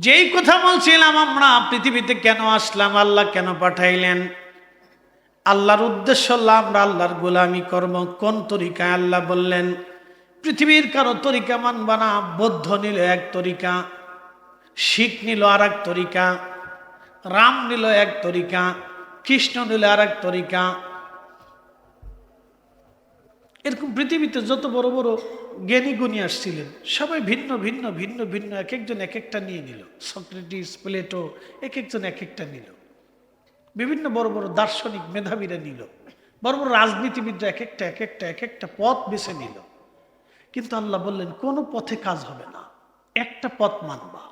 যেই কথা বলছিলাম, আমরা পৃথিবীতে কেন আসলাম, আল্লাহ কেন পাঠাইলেন, আল্লাহর উদ্দেশ্য হলো আমরা আল্লাহর গোলামি কর্ম। কোন তরিকায়? আল্লাহ বললেন পৃথিবীর কারো তরিকা মানবা না। বৌদ্ধ নিল এক তরিকা, শিখ নিল আর এক তরিকা, রাম নিল এক তরিকা, কৃষ্ণ নিল আর এক তরিকা। এরকম পৃথিবীতে যত বড় বড় জ্ঞানী গুণী আসছিলেন, সবাই ভিন্ন ভিন্ন ভিন্ন ভিন্ন, এক একজন এক একটা নিয়ে নিল। সক্রেটিস, প্লেটো, এক একজন এক একটা নিল। বিভিন্ন বড় বড় দার্শনিক মেধাবীরা নিল। বড় বড় রাজনীতিবিদরা এক একটা পথ বেছে নিল। কিন্তু আল্লাহ বললেন কোনো পথে কাজ হবে না, একটা পথ মানবা,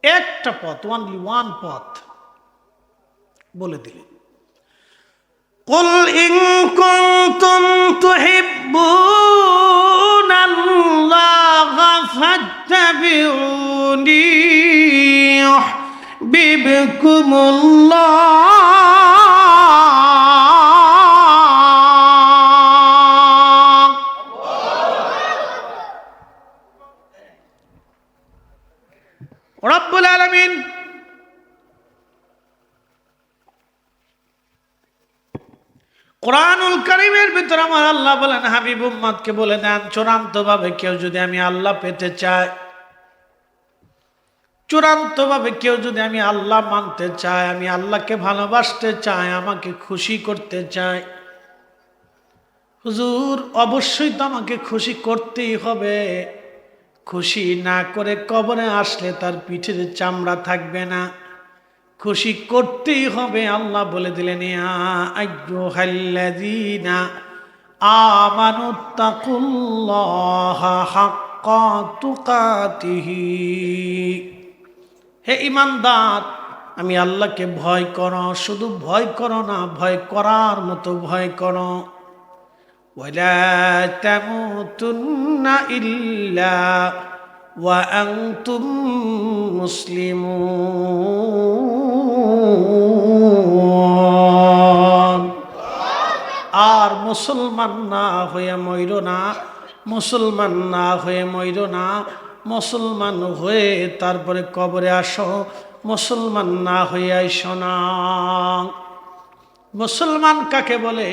একটা পথ, ওনলি ওয়ান পথ বলে দিলেন। قل إن كنتم تحبون الله فاتبعوني يحببكم الله. رب العالمين কোরআনুল কারীমের ভিতরে আমার আল্লাহ বলেন, হাবিব উম্মতকে বলে দেন, চূড়ান্ত ভাবে কেউ যদি আমি আল্লাহ পেতে চায়, চূড়ান্তভাবে কেউ যদি আমি আল্লাহ মানতে চাই, আমি আল্লাহকে ভালোবাসতে চাই, আমাকে খুশি করতে চাই, হুজুর অবশ্যই তো আমাকে খুশি করতেই হবে। খুশি না করে কবরে আসলে তার পিঠের চামড়া থাকবে না, খুশি করতেই হবে। আল্লাহ বলে দিলেন, ইয়া আইয়ুহাল্লাযীনা আমানুত্তাকুল্লাহা হাক্কা তুকাতিহি, হে ঈমানদার, আমি আল্লাহকে ভয় করো। শুধু ভয় করো না, ভয় করার মতো ভয় করো। ওয়ালা তামুতুন্না ইল্লা ওয়া আনতুম মুসলিমুন। আর মুসলমান না হয়ে মইরো না, মুসলমান না হয়ে মইরো না, মুসলমান হয়ে তারপরে কবরে আসো, মুসলমান না হয়ে আইসো না। মুসলমান কাকে বলে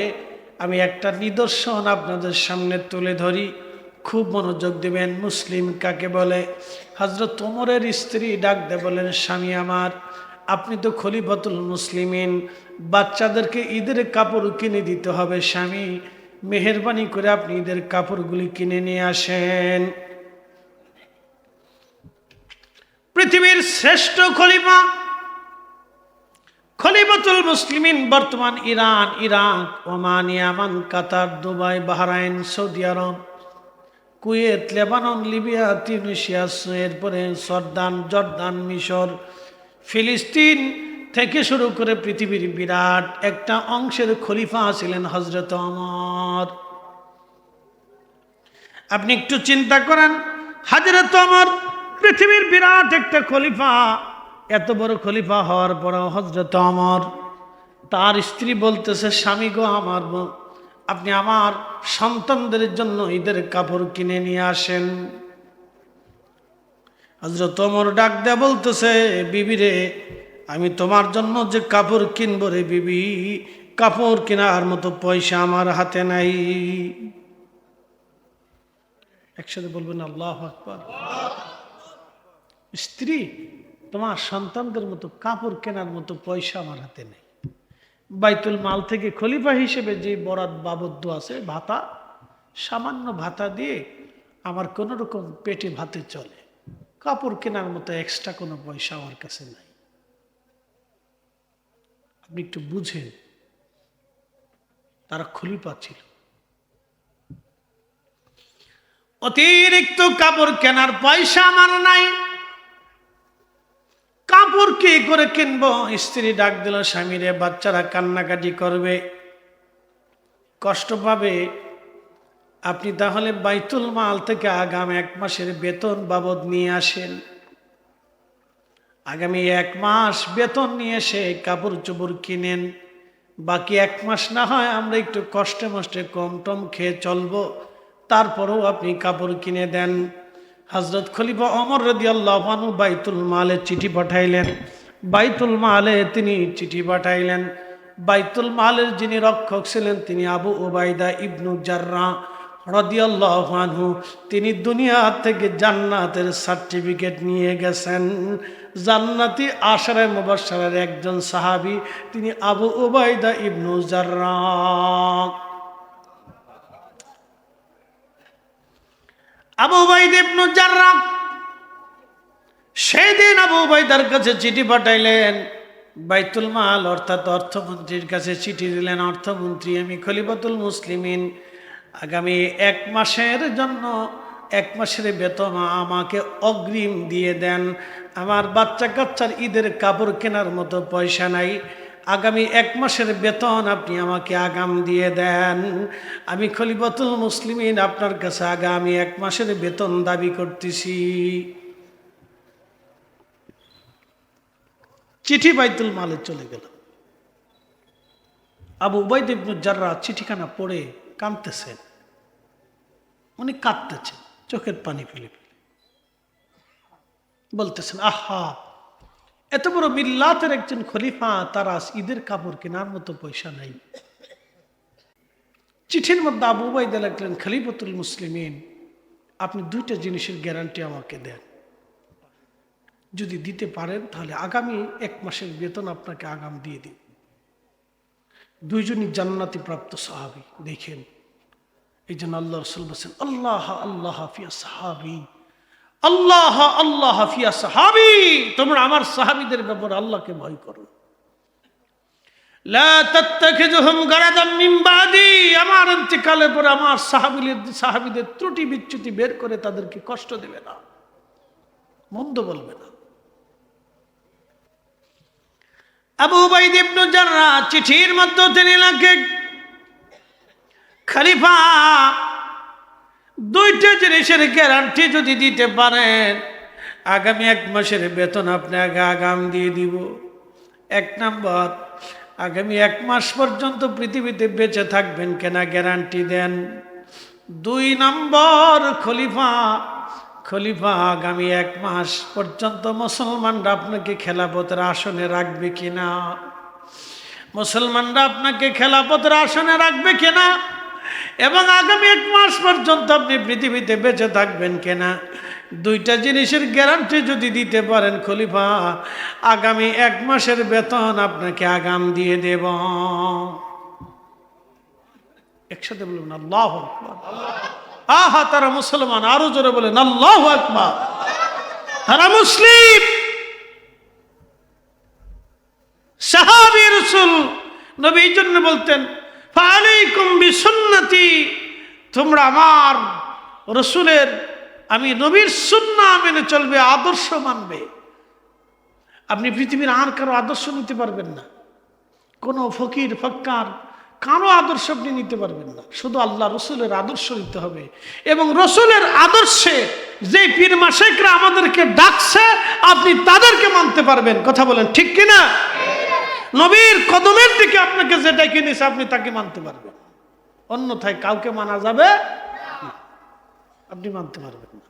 আমি একটা নিদর্শন আপনাদের সামনে তুলে ধরি, খুব মনোযোগ দিবেন। মুসলিম কাকে বলে? হযরত ওমরের স্ত্রী ডাক দিয়ে বলেন, স্বামী আমার, আপনি তো খলিফাতুল মুসলিমিন, বাচ্চাদেরকে ঈদের কাপড় কিনে দিতে হবে। স্বামী, মেহেরবানি করে আপনি ঈদের কাপড়গুলি কিনে নিয়ে আসেন। পৃথিবীর শ্রেষ্ঠ খলিফা, খলিফাতুল মুসলিমিন বর্তমান ইরান, ইরাক, ওমান, ইয়ামান, কাতার, দুবাই, বাহরাইন, সৌদি আরব, কুয়েত, লেবানন, লিবিয়া, তিউনিসিয়া, এরপরে জর্দান, মিশর, ফিলিস্তিন থেকে শুরু করে পৃথিবীর বিরাট একটা অংশের খলিফা ছিলেন হযরত ওমর। আপনি একটু চিন্তা করেন, হযরত ওমর পৃথিবীর বিরাট একটা খলিফা, এত বড় খলিফা হওয়ার পরেও হযরত ওমর, তার স্ত্রী বলতেছে, স্বামী গো আমার, আপনি আমার সন্তানদের জন্য ঈদের কাপড় কিনে নিয়ে আসেন। হযরত ওমর ডাক দেয়া বলতেছে, বিবি রে, আমি তোমার জন্য যে কাপড় কিনবো রে বিবি, কাপড় কেনার মতো পয়সা আমার হাতে নাই। একসাথে বলবেন আল্লাহু আকবার। স্ত্রী, তোমার সন্তানদের মতো কাপড় কেনার মতো পয়সা আমার হাতে নেই। বাইতুল মাল থেকে খলিফা হিসেবে যে বরাত বাবদ্দ আছে ভাতা, সামান্য ভাতা দিয়ে আমার কোনো রকম পেটে ভাতে চলে, কাপড় কেনার মতো এক্সট্রা কোনো পয়সা আমার কাছে নাই। আপনি একটু বুঝেন, তারা খলিফা ছিল, অতিরিক্ত কাপড় কেনার পয়সা আমার নাই, কাপড় কি করে কিনবো? স্ত্রী ডাক দিল, স্বামীরে, বাচ্চারা কান্নাকাটি করবে, কষ্ট পাবে, আপনি তাহলে বাইতুল মাল থেকে আগামী 1 মাসের বেতন বাবদ নিয়ে আসেন। আগামী 1 মাস বেতন নিয়ে এসে কাপড় চোপড় কিনেন, বাকি 1 মাস না হয় আমরা একটু কষ্টে মষ্টে কম টম খেয়ে চলবো, তারপরেও আপনি কাপড় কিনে দেন। হযরত খলিফা ওমর রাদিয়াল্লাহু আনহু বাইতুল মালে চিঠি পাঠাইলেন, বাইতুল মালে তিনি চিঠি পাঠাইলেন। বাইতুল মালের যিনি রক্ষক ছিলেন তিনি আবু উবাইদা ইবনু জাররাহ রাদিয়াল্লাহু আনহু, তিনি দুনিয়া থেকে জান্নাতের সার্টিফিকেট নিয়ে গেছেন। জান্নাতি আশারে মুবাশশারের একজন সাহাবী তিনি আবু উবাইদা ইবনু জাররাহ। আবু উবাইদা ইবনু জাররাহ সেদিন আবু উবাইদার কাছে চিঠি পাঠাইলেন, বাইতুল মাল অর্থাৎ অর্থমন্ত্রীর কাছে চিঠি দিলেন, অর্থমন্ত্রী, আমি খলিফাতুল মুসলিমিন, আগামী 1 মাসের জন্য 1 মাসের বেতন আমাকে অগ্রিম দিয়ে দেন। আমার বাচ্চা কাচ্চার ঈদের কাপড় কেনার মতো পয়সা নাই, আগামী 1 মাসের বেতন আপনি আমাকে আগাম দিয়ে দেন। আমি খলিফাতুল মুসলিমিন আপনার কাছে আগামী 1 মাসের বেতন দাবি করতেছি। চিঠি বাইতুল মালে চলে গেল। আবু উবাইদা ইবনু জাররাহ চিঠিখানা পড়ে কাঁদতেছেন, উনি কাঁদতেছেন, চোখের পানি ফেলে ফেলে বলতেছেন, আহা, এত বড় মিল্লাতের একজন খলিফা, তারা ঈদের কাপড় কেনার মতো পয়সা নাই। চিঠির মধ্যে আবু উবাইদা লিখলেন, খলিফাতুল মুসলিমিন, আপনি 2টা জিনিসের গ্যারান্টি আমাকে দেন। যদি দিতে পারেন তাহলে আগামী 1 মাসের বেতন আপনাকে আগাম দিয়ে দিন। দুইজনই জান্নাতি প্রাপ্ত সাহাবী। দেখেন, এই জন্য আল্লাহ রাসূল বলেছেন, আল্লাহ আল্লাহ ফিয়া সাহাবী, আল্লাহ আল্লাহ ফিয়া সাহাবী। তোমরা আমার সাহাবীদের ব্যাপারে আল্লাহকে ভয় করো। লা তাত্তাখিযুহুম গারাদাম মিন বাদি, আমার ইন্তেকালের পরে আমার সাহাবীদের ত্রুটি বিচ্যুতি বের করে তাদেরকে কষ্ট দেবে না, মন্দ বলবে না। আবু উবাইদ ইবনে জাররাহ চিঠির মধ্যে তিনি লেখে, খলিফা দুইটা জিনিসের গ্যারান্টি যদি দিতে পারেন, আগামী 1 মাসের বেতন আপনাকে আগাম দিয়ে দিব। 1 নাম্বার, আগামী 1 মাস পর্যন্ত পৃথিবীতে বেঁচে থাকবেন কেনা গ্যারান্টি দেন। 2 নাম্বার, খলিফা আগামী 1 মাস পর্যন্ত মুসলমানরা আপনাকে খেলাফতের আসনে রাখবে কিনা, মুসলমানরা আপনাকে খেলাফতের আসনে রাখবে কিনা, এবং আগামী 1 মাস পর্যন্ত আপনি পৃথিবীতে বেঁচে থাকবেন কিনা। 2টা জিনিসের গ্যারান্টি যদি দিতে পারেন খলিফা, আগামী 1 মাসের বেতন আপনাকে আগাম দিয়ে দেব। একসাথে বলুন আল্লাহু আকবার। আহা, তারা মুসলমান, আরো জোরে বলেন আল্লাহু আকবার। তারা মুসলিম সাহাবী রাসূল নবী এই জন্য বলতেন, ফালাইকুম বিসুন্নতি, তোমরা আমার রাসূলের, আমি নবীর সুন্নাহ মেনে চলবে, আদর্শ মানবে। আপনি পৃথিবীর আর কারো আদর্শ নিতে পারবেন না, কোনো ফকির ফক্কার কারো আদর্শ আপনি নিতে পারবেন না, শুধু আল্লাহ রসুলের আদর্শ নিতে হবে। এবং রসুলের আদর্শে যে পীর মাশায়েখরা আমাদেরকে ডাকছে, আপনি তাদেরকে মানতে পারবেন। কথা বলেন ঠিক কিনা? নবীর কদমের দিকে আপনাকে যে ডেকে নিয়েছে, আপনি তাকে মানতে পারবেন, অন্যথায় কাউকে মানা যাবে না, আপনি মানতে পারবেন না।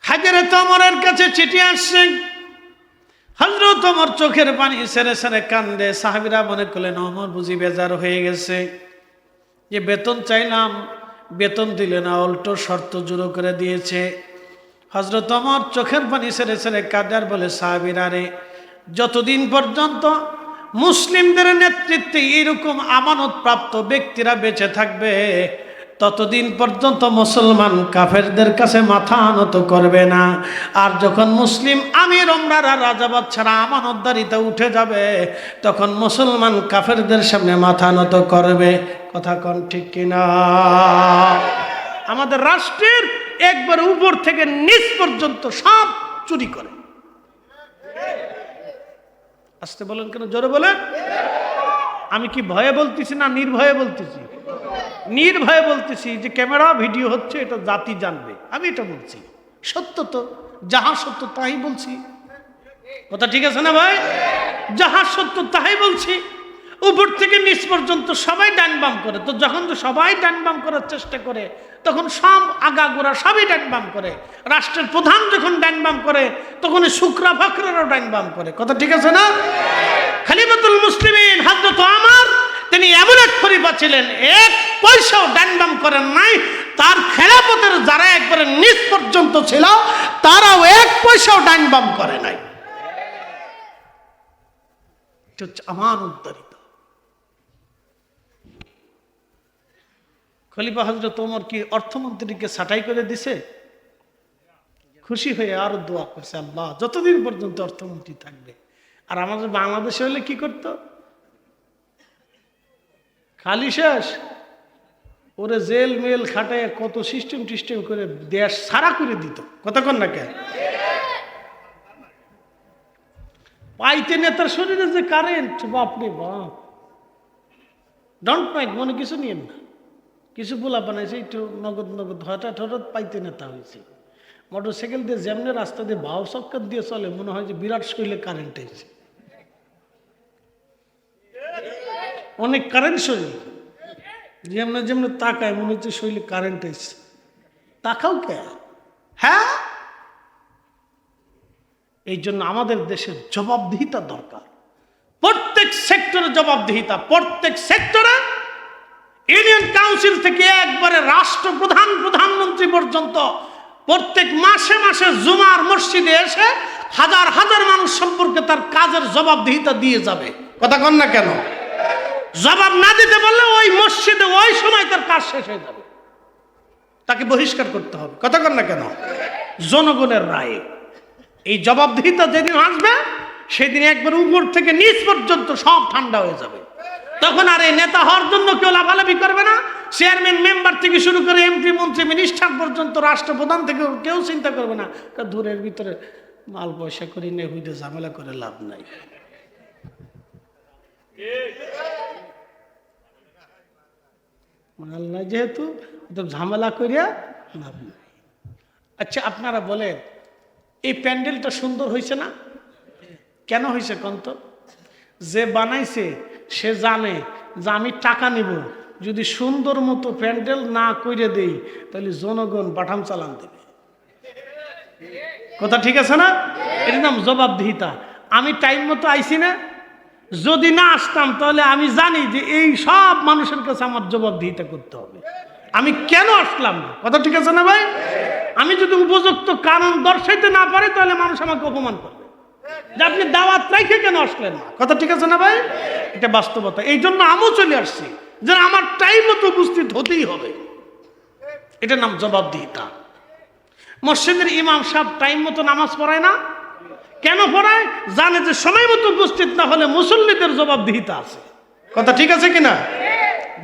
হযরত ওমরের কাছে চিঠি আসছে, হযরত ওমর চোখের পানি ছেড়ে ছেড়ে কান্দে। সাহাবীরা মনে করলেন ওমর বুঝি বেজার হয়ে গেছে, যে বেতন চাইলাম বেতন দিলে না, উল্টো শর্ত জোড়ো করে দিয়েছে। হযরত ওমর চোখের পানি ছেড়ে ছেড়ে কাঁদে আর বলে, সাহাবীরা রে, যতদিন পর্যন্ত মুসলিমদের নেতৃত্বে এরকম আমানতপ্রাপ্ত ব্যক্তিরা বেঁচে থাকবে, ততদিন পর্যন্ত মুসলমান কাফেরদের কাছে মাথা নত করবে না। আর যখন মুসলিম আমির ওমরারা রাজা বাদশারা আমানতদারিতে উঠে যাবে, তখন মুসলমান কাফেরদের সামনে মাথা নত করবে। কথা কোন ঠিক কিনা? আমাদের রাষ্ট্রের একবার উপর থেকে নিচ পর্যন্ত সব চুরি করে। আসতে বলেন কেন, জোরে বলেন। আমি কি ভয়ে বলতেছি না নির্ভয়ে বলতেছি? নির্ভয়ে বলতেছি, যে ক্যামেরা ভিডিও হচ্ছে, এটা জাতি জানবে, আমি এটা বলছি। সত্য তো, যাহা সত্য তাই বলছি। কথা ঠিক আছে না ভাই? যাহা সত্য তাই বলছি। উপর থেকে নিচ পর্যন্ত সবাই ডান বাম করে, তো যখন তো সবাই ডান বাম করার চেষ্টা করে, তখন সব আগাগোড়া সবই ডান বাম করে। রাষ্ট্রের প্রধান যখন ডান বাম করে, তখন শুকরা ফাকরারও ডান বাম করে। কথা ঠিক আছে না? খলিফাতুল মুসলিমিন হযরত ওমর, তিনি এমন এক খলিফা ছিলেন, 1 পয়সাও ডান বাম করেন নাই। তার খেলাফতের যারা একবারে নিচ পর্যন্ত ছিল, তারাও 1 পয়সাও ডান বাম করে নাই। এটা হচ্ছে আমানতদারিতা। খলিফা হযরত ওমর কি অর্থমন্ত্রীকে ছাঁটাই করে দিছে? খুশি হয়ে আরো দোয়া করছে, আল্লাহ যতদিন পর্যন্ত অর্থমন্ত্রী থাকবে। আর আমাদের বাংলাদেশে হলে কি করত? খালি শেষ, ওরে জেল মেল খাটায় কত সিস্টেম টিস্টেম করে দেশ সারা করে দিত। কতক্ষণ না কেন পাইতে নেতার শরীরে যে কারেন্ট, বাপরে বাপ, ডন্ট মাইন্ড, মনে কিছু নিয়েন না। কিছু পোলা বানাইছে একটু নগদ নগদ, হঠাৎ হঠাৎ পাইতে নেতা হয়েছে। মোটর সাইকেল দিয়ে যেমনি রাস্তা দিয়ে ভাও চক্কর দিয়ে চলে, মনে হয় যে বিরাট শরীরে কারেন্ট এসেছে। অনেক কারেন্ট শরীর, যেমনি যেমনি তাকায় মনে হচ্ছে শরীরে কারেন্ট এসেছে। তাকাও কে? হ্যাঁ, এই জন্য আমাদের দেশের জবাবদিহিতা দরকার। প্রত্যেক সেক্টরে জবাবদিহিতা, প্রত্যেক সেক্টরে, ইউনিয়ন কাউন্সিল থেকে একবারে রাষ্ট্রপ্রধান, প্রধানমন্ত্রী পর্যন্ত প্রত্যেক মাসে মাসে জুমার মসজিদে এসে হাজার হাজার মানুষ সম্পর্কে তার কাজের জবাবদিহিতা দিয়ে যাবে। কথা কন না কেন? জবাব না দিতে বললে ওই মসজিদে ওই সময় তার কাজ শেষ হয়ে যাবে, তাকে বহিষ্কার করতে হবে। কথা কন না কেন? জনগণের রায়ে এই জবাবদিহিতা যেদিন আসবে সেদিন একবার উপর থেকে নিচ পর্যন্ত সব ঠান্ডা হয়ে যাবে। তখন আর এই নেতা হওয়ার জন্য কেউ লাফালাফি করবে না। চেয়ারম্যান মেম্বার থেকে শুরু করে এমপি মন্ত্রী মিনিস্টার পর্যন্ত, রাষ্ট্রপ্রধান থেকে কেউ চিন্তা করবে না দূরের ভিতরে মাল পয়সা করি নে হইতে ঝামেলা করে লাভ নাই। আল্লাহ যেহেতু ঝামেলা করিয়া লাভ নাই। আচ্ছা আপনারা বলেন এই প্যান্ডেলটা সুন্দর হয়েছে না? কেন হয়েছে কন্ত? যে বানাইছে সে জানে যে আমি টাকা নিব, যদি সুন্দর মতো প্যান্ডেল না করে দেই তাহলে জনগণ বাটাম চালান দেবে। কথা ঠিক আছে না? এর নাম জবাবদিহিতা। আমি টাইম মতো আইছি না, যদি না আসতাম তাহলে আমি জানি যে এই সব মানুষের কাছে আমার জবাবদিহিতা করতে হবে। আমি কেন আসলাম না? কথা ঠিক আছে না ভাই? আমি যদি উপযুক্ত কারণ দর্শাইতে না পারি তাহলে মানুষ আমাকে অপমান করবে যে আপনি দাওয়াত রাইখে কেন আসলেন না। কথা ঠিক আছে না ভাই? এটা বাস্তবতা। এই জন্য আমিও চলে আসছি যে আমার টাইম মতো উপস্থিত হতেই হবে। এটার নাম জবাবদিহিতা। মসজিদের ইমাম সাহেব টাইম মতো নামাজ পড়ায় না কেন? পড়ায় জানে যে সময় মতো উপস্থিত না হলে মুসল্লিদের জবাবদিহিতা আছে। কথা ঠিক আছে কিনা?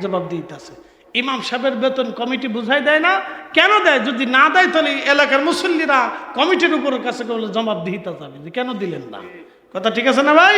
জবাবদিহিতা আছে। ইমাম সাহেবের বেতন কমিটি বুঝাই দেয় না কেন? দেয়। যদি না দেয় তাহলে এলাকার মুসল্লিরা কমিটির উপর কাছে জবাবদিহিতা যাবে যে কেন দিলেন না। কথা ঠিক আছে না ভাই?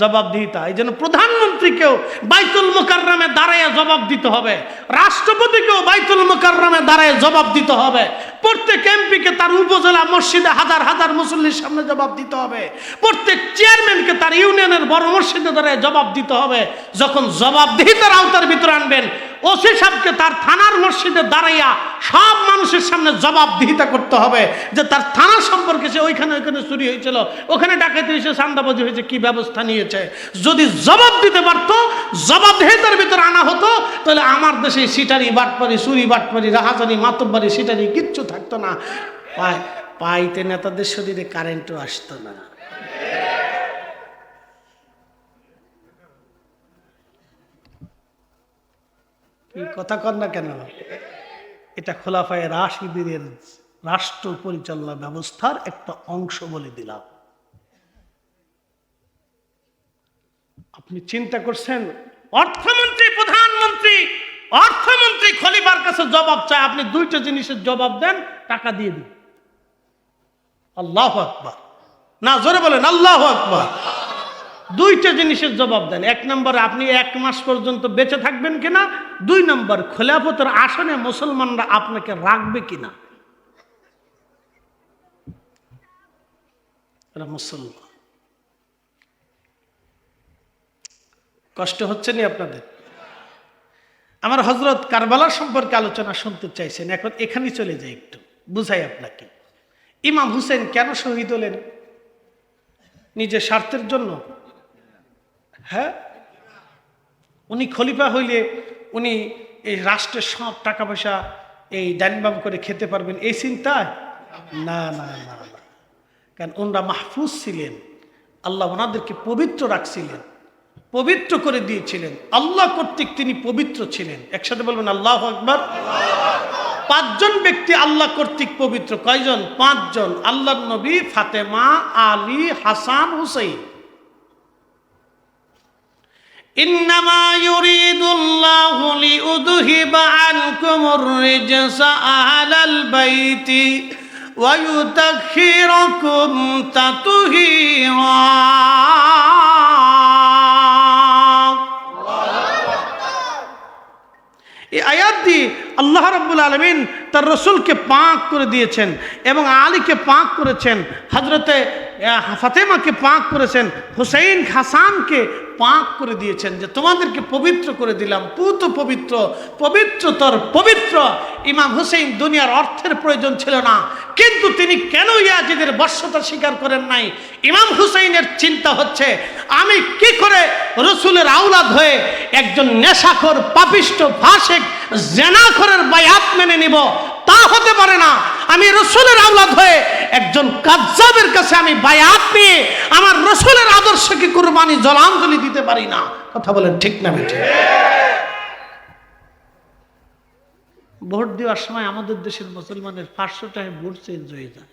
জবাবদিহিতা। এই জন্য প্রধানমন্ত্রীকেও বাইতুল মুকাররমে দাঁড়ায় জবাব দিতে হবে, রাষ্ট্রপতিকেও বাইতুল মুকাররমে দাঁড়ায় জবাব দিতে হবে, প্রত্যেক এমপিকে তার উপজেলা মসজিদে হাজার হাজার মুসল্লির সামনে জবাব দিতে হবে, প্রত্যেক চেয়ারম্যানকে তার ইউনিয়নের বড় মসজিদে দাঁড়ায় জবাব দিতে হবে। যখন জবাবদিহিতার আওতার ভিতরে আনবেন, ওসি সাহেবকে তার থানার মসজিদে দাঁড়াইয়া সব মানুষের সামনে জবাবদিহিতা করতে হবে যে তার থানা সম্পর্কে সে ওইখানে চুরি হয়েছিল, ওখানে ডাকাতি হয়েছে, চাঁদাবাজি হয়েছে, কি ব্যবস্থা নিয়েছে। যদি জবাব দিতে পারতো, জবাবদিহিতার ভিতরে আনা হতো, তাহলে আমার দেশে সিটারি বাটপারি, চুরি বাটপারি, রাহাজানি, মাতব্বারি, সিটারি কিচ্ছু থাকতো না। পাইতে নেতাদের শরীরে কারেন্টও আসতো না। কথা কর না কেন? এটা খোলাফায়ে রাশিদীনের রাষ্ট্র পরিচালনা ব্যবস্থার একটা অংশ বলে দিলাম। আপনি চিন্তা করছেন অর্থমন্ত্রী, প্রধানমন্ত্রী, অর্থমন্ত্রী খলিফার কাছে জবাব চায়, আপনি দুইটা জিনিসের জবাব দেন, টাকা দিয়ে দিন। আল্লাহু আকবার। না জোরে বলেন আল্লাহু আকবার। দুইটা জিনিসের জবাব দেন। এক নম্বরে আপনি 1 মাস পর্যন্ত বেঁচে থাকবেন কিনা, 2 নম্বর খলিফাতের আসনে মুসলমানরা আপনাকে রাখবে কিনা। এরা মুসলমান। কষ্ট হচ্ছে না আপনাদের? আমার হযরত কারবালার সম্পর্কে আলোচনা শুনতে চাইছেন, এখন এখানেই চলে যাই, একটু বুঝাই আপনাকে। ইমাম হুসেন কেন শহীদ হলেন? নিজের স্বার্থের জন্য? হ্যাঁ, উনি খলিফা হইলে উনি এই রাষ্ট্রের সব টাকা পয়সা এই ডাইনবাম করে খেতে পারবেন এই চিন্তায়? না না না না। কারণ ওনারা মাহফুজ ছিলেন, আল্লাহ ওনাদেরকে পবিত্র রাখছিলেন, পবিত্র করে দিয়েছিলেন, আল্লাহ কর্তৃক তিনি পবিত্র ছিলেন। একসাথে বলবেন আল্লাহু আকবার। 5 জন ব্যক্তি আল্লাহ কর্তৃক পবিত্র। কয়জন? 5 জন। আল্লাহর নবী, ফাতেমা, আলী, হাসান, হুসাইন। ইন্নামা ইউরিদুল্লাহু লিউযহিবা আনকুমুর রিজসা আহলাল বাইতি ওয়া ইউতাহহিরাকুম তাতহীরা। এই আয়াত দিয়ে আল্লাহ রাব্বুল আলামিন তার রসুলকে পাক করে দিয়েছেন এবং আলীকে পাক করেছেন, হযরতে ফাতেমাকে পাক করেছেন, হুসাইন হাসানকে পাক করে দিয়েছেন যে তোমাদেরকে পবিত্র করে দিলাম, পুত পবিত্র, পবিত্রতর পবিত্র। ইমাম হুসাইন দুনিয়ার অর্থের প্রয়োজন ছিল না, কিন্তু তিনি কেন ইয়াজিদের বর্ষতা স্বীকার করেন নাই? ইমাম হুসাইনের চিন্তা হচ্ছে আমি কি করে রসুলের আওলাদ হয়ে একজন নেশাখোর, পাপিষ্ট, ফাসিক, জেনাখোরের বায়াত মেনে নিব। তা হতে পারে না। আমি রসুলের আওলাদ হয়ে একজন কাজ্জাবের কাছে আমি বায়াত নিয়ে আমার রসুলের আদর্শকে কুরবানি জলাঞ্জলি দিতে পারি না। কথা বলেন ঠিক না বেঠিক? ভোট দেওয়ার সময় আমাদের দেশের মুসলমানের 500 টাকায় ভোট চেঞ্জ হয়ে যায়।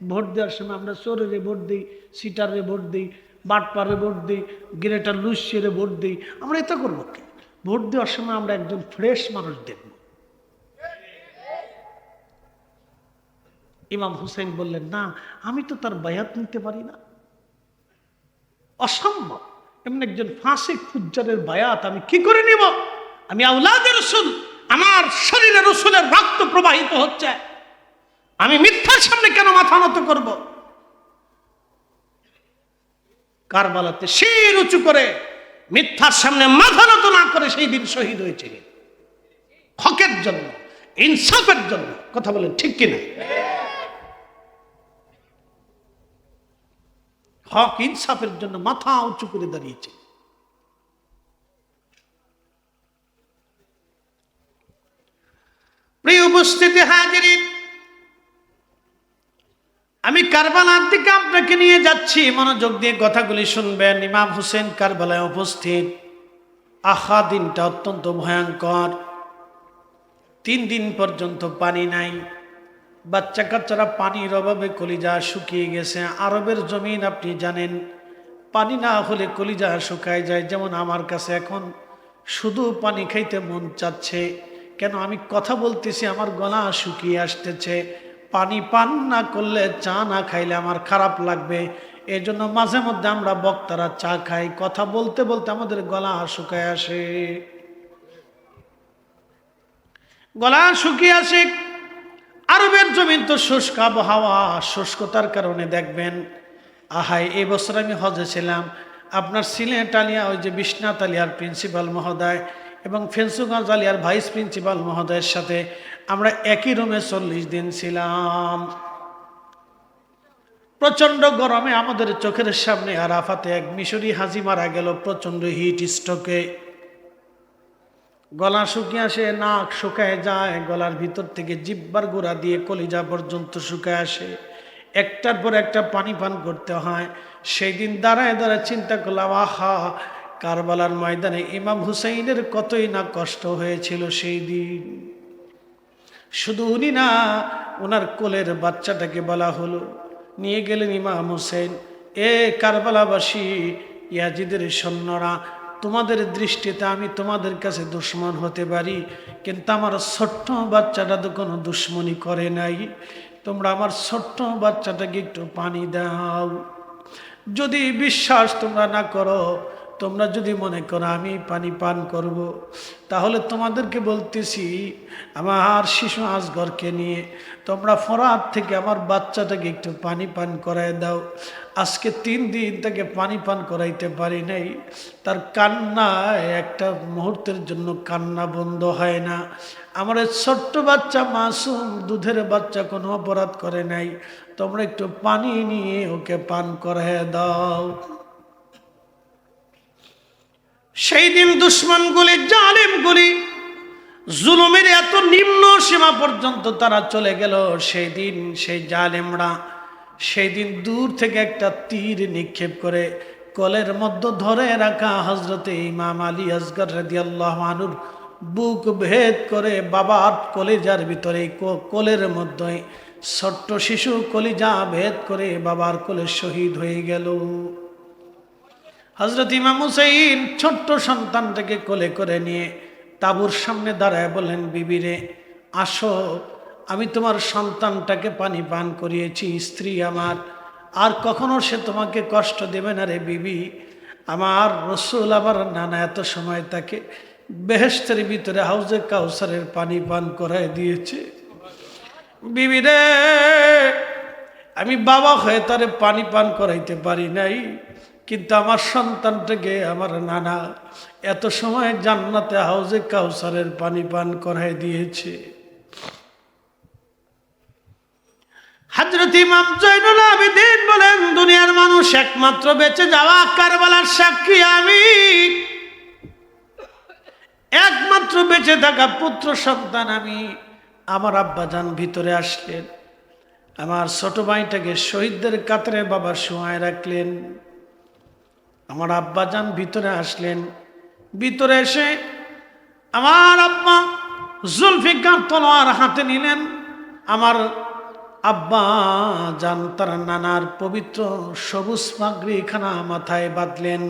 ভোট দেওয়ার সময় আমরা চোরেরে ভোট দিই, সিটারে ভোট দিই, বাটপারে ভোট দিই, গ্রেটার লুসিয়ে ভোট দিই। আমরা এটা করবো কি? ভোট দেওয়ার সময় আমরা একজন ফ্রেশ মানুষ দেখব। ইমাম হুসেন বললেন, না আমি তো তার বায়াত নিতে পারি না, অসম্ভব। এমন একজন ফাসিক ফুজ্জারের বায়াত আমি কি করে নিব? আমি আওলাদের রসুল, আমার শরীরে রসুলের রক্ত প্রবাহিত হচ্ছে, আমি মিথ্যার সামনে কেন মাথা নত করব? কারবালাতে শির উঁচু করে মিথ্যার সামনে মাথা নত না করে সেই দিন শহীদ হয়েছিলেন হকের জন্য, ইনসাফের জন্য। কথা বলেন ঠিক কিনা? হক ইনসাফের জন্য মাথা উঁচু করে দাঁড়িয়েছে। প্রিয় উপস্থিতি হাজিরিন, আমি কারবালার দিকে আপনাকে নিয়ে যাচ্ছি, মনোযোগ দিয়ে কথাগুলি শুনবেন। ইমাম হুসেন কারবালায় উপস্থিত। আহা, দিনটা অত্যন্ত ভয়ঙ্কর। 3 দিন পর্যন্ত পানি নাই। বাচ্চা কাচ্চারা পানির অভাবে কলিজা শুকিয়ে গেছে। আরবের জমিন আপনি জানেন, পানি না হলে কলিজা শুকায় যায়। যেমন আমার কাছে এখন শুধু পানি খাইতে মন চাচ্ছে। কেন? আমি কথা বলতেছি, আমার গলা শুকিয়ে আসতেছে। পানি পান না করলে, চা না খাইলে আমার খারাপ লাগবে। এই জন্য মাঝে মধ্যে আমরা বক্তারা চা খাই, কথা বলতে বলতে আমাদের গলা শুকায় আসে, গলা শুকিয়ে আসে। আরবের জমিন তো শুষ্ক আবহাওয়া, শুষ্কতার কারণে দেখবেন। আহাই, এই বছর আমি হজে ছিলাম। আপনার সিলেট আলিয়া, ওই যে বিশ্বনাথ আলিয়ার প্রিন্সিপাল মহোদয় এবং ফেন্সুগঞ্জ আলিয়ার ভাইস প্রিন্সিপাল মহোদয়ের সাথে আমরা একই রুমে 40 দিন ছিলাম। প্রচন্ড গরমে আমাদের চোখের সামনে আরাফাতে এক মিশরি হাজি মারা গেল প্রচন্ড হিট স্ট্রোকে। গলা শুকিয়ে আসে, নাক শুকায় যায়, গলার ভিতর থেকে জিহ্বার গোড়া দিয়ে কলিজা পর্যন্ত শুকায় আসে। একটার পর একটা পানি পান করতে হয়। সেই দিন দাঁড়ায় দাঁড়ায় চিন্তা করলাম, আহা, কারবালার ময়দানে ইমাম হুসাইনের কতই না কষ্ট হয়েছিল সেই দিন। শুধু উনি না, ওনার কোলের বাচ্চাটাকে বলা হলো, নিয়ে গেলেন ইমাম হুসেন। এ কারবালাবাসী, ইয়াজিদের সৈন্যরা, তোমাদের দৃষ্টিতে আমি তোমাদের কাছে দুশ্মন হতে পারি, কিন্তু আমার ছোট্ট বাচ্চাটা তো কোনো দুশ্মনী করে নাই। তোমরা আমার ছোট্ট বাচ্চাটাকে একটু পানি দাও। যদি বিশ্বাস তোমরা না করো, তোমরা যদি মনে করো আমি পানি পান করব, তাহলে তোমাদেরকে বলতেছি, আমার শিশু আসগরকে নিয়ে তোমরা ফরাত থেকে আমার বাচ্চাটাকে একটু পানি পান করায় দাও। আজকে 3 দিন তাকে পানি পান করাইতে পারি নাই। তার কান্নায় একটা মুহূর্তের জন্য কান্না বন্ধ হয় না। আমার ছোট্ট বাচ্চা মাসুম, দুধের বাচ্চা, কোনো অপরাধ করে নাই। তোমরা একটু পানি নিয়ে ওকে পান করায় দাও। সেই দিন দুশ্মনগুলি, জালিমগুলি জুলুমের এত নিম্ন সীমা পর্যন্ত তারা চলে গেল। সেই দিন সেই জালেমরা সেই দিন দূর থেকে একটা তীর নিক্ষেপ করে কোলের মধ্যে ধরে রাখা হযরতে ইমাম আলী আসগর রাদিয়াল্লাহু আনহুর বুক ভেদ করে বাবার কলিজার ভিতরে, কোলের মধ্যে ছোট্ট শিশু কলিজা ভেদ করে বাবার কোলে শহীদ হয়ে গেল। হযরত ইমাম হুসাইন ছোট্ট সন্তানটাকে কোলে করে নিয়ে তাঁবুর সামনে দাঁড়ায় বললেন, বিবি রে, আসো, আমি তোমার সন্তানটাকে পানি পান করিয়েছি, স্ত্রী আমার, আর কখনো সে তোমাকে কষ্ট দেবে না রে বিবি। আমার রসুল, আমার নানা এত সময় তাকে বেহেশতের ভিতরে হাউজে কাউসারের পানি পান করায় দিয়েছে। বিবি রে, আমি বাবা হয়ে তারে পানি পান করাইতে পারি নাই, কিন্তু আমার সন্তানটাকে আমার নানা এত সময় জান্নাতে হাউজে কাউসারের পানি পান করাই দিয়েছে। হযরত ইমাম জয়নুল আবেদিন বলেন, দুনিয়ার মানুষ একমাত্র বেঁচে যাওয়া কারবালার সাক্ষী আমি। একমাত্র বেঁচে থাকা পুত্র সন্তান আমি। আমার আব্বাজান ভিতরে আসলেন, আমার ছোট ভাইটাকে শহীদদের কাতারে বাবা শোয়ায় রাখলেন। আমার আব্বাজান ভিতরে আসলেন, ভিতরে এসে আমার আব্বা জুলফিকার তলোয়ার হাতে নিলেন। আমার আব্বা জান তার নানার পবিত্র সবুজ পাগড়ি খানা মাথায় বাঁধলেন।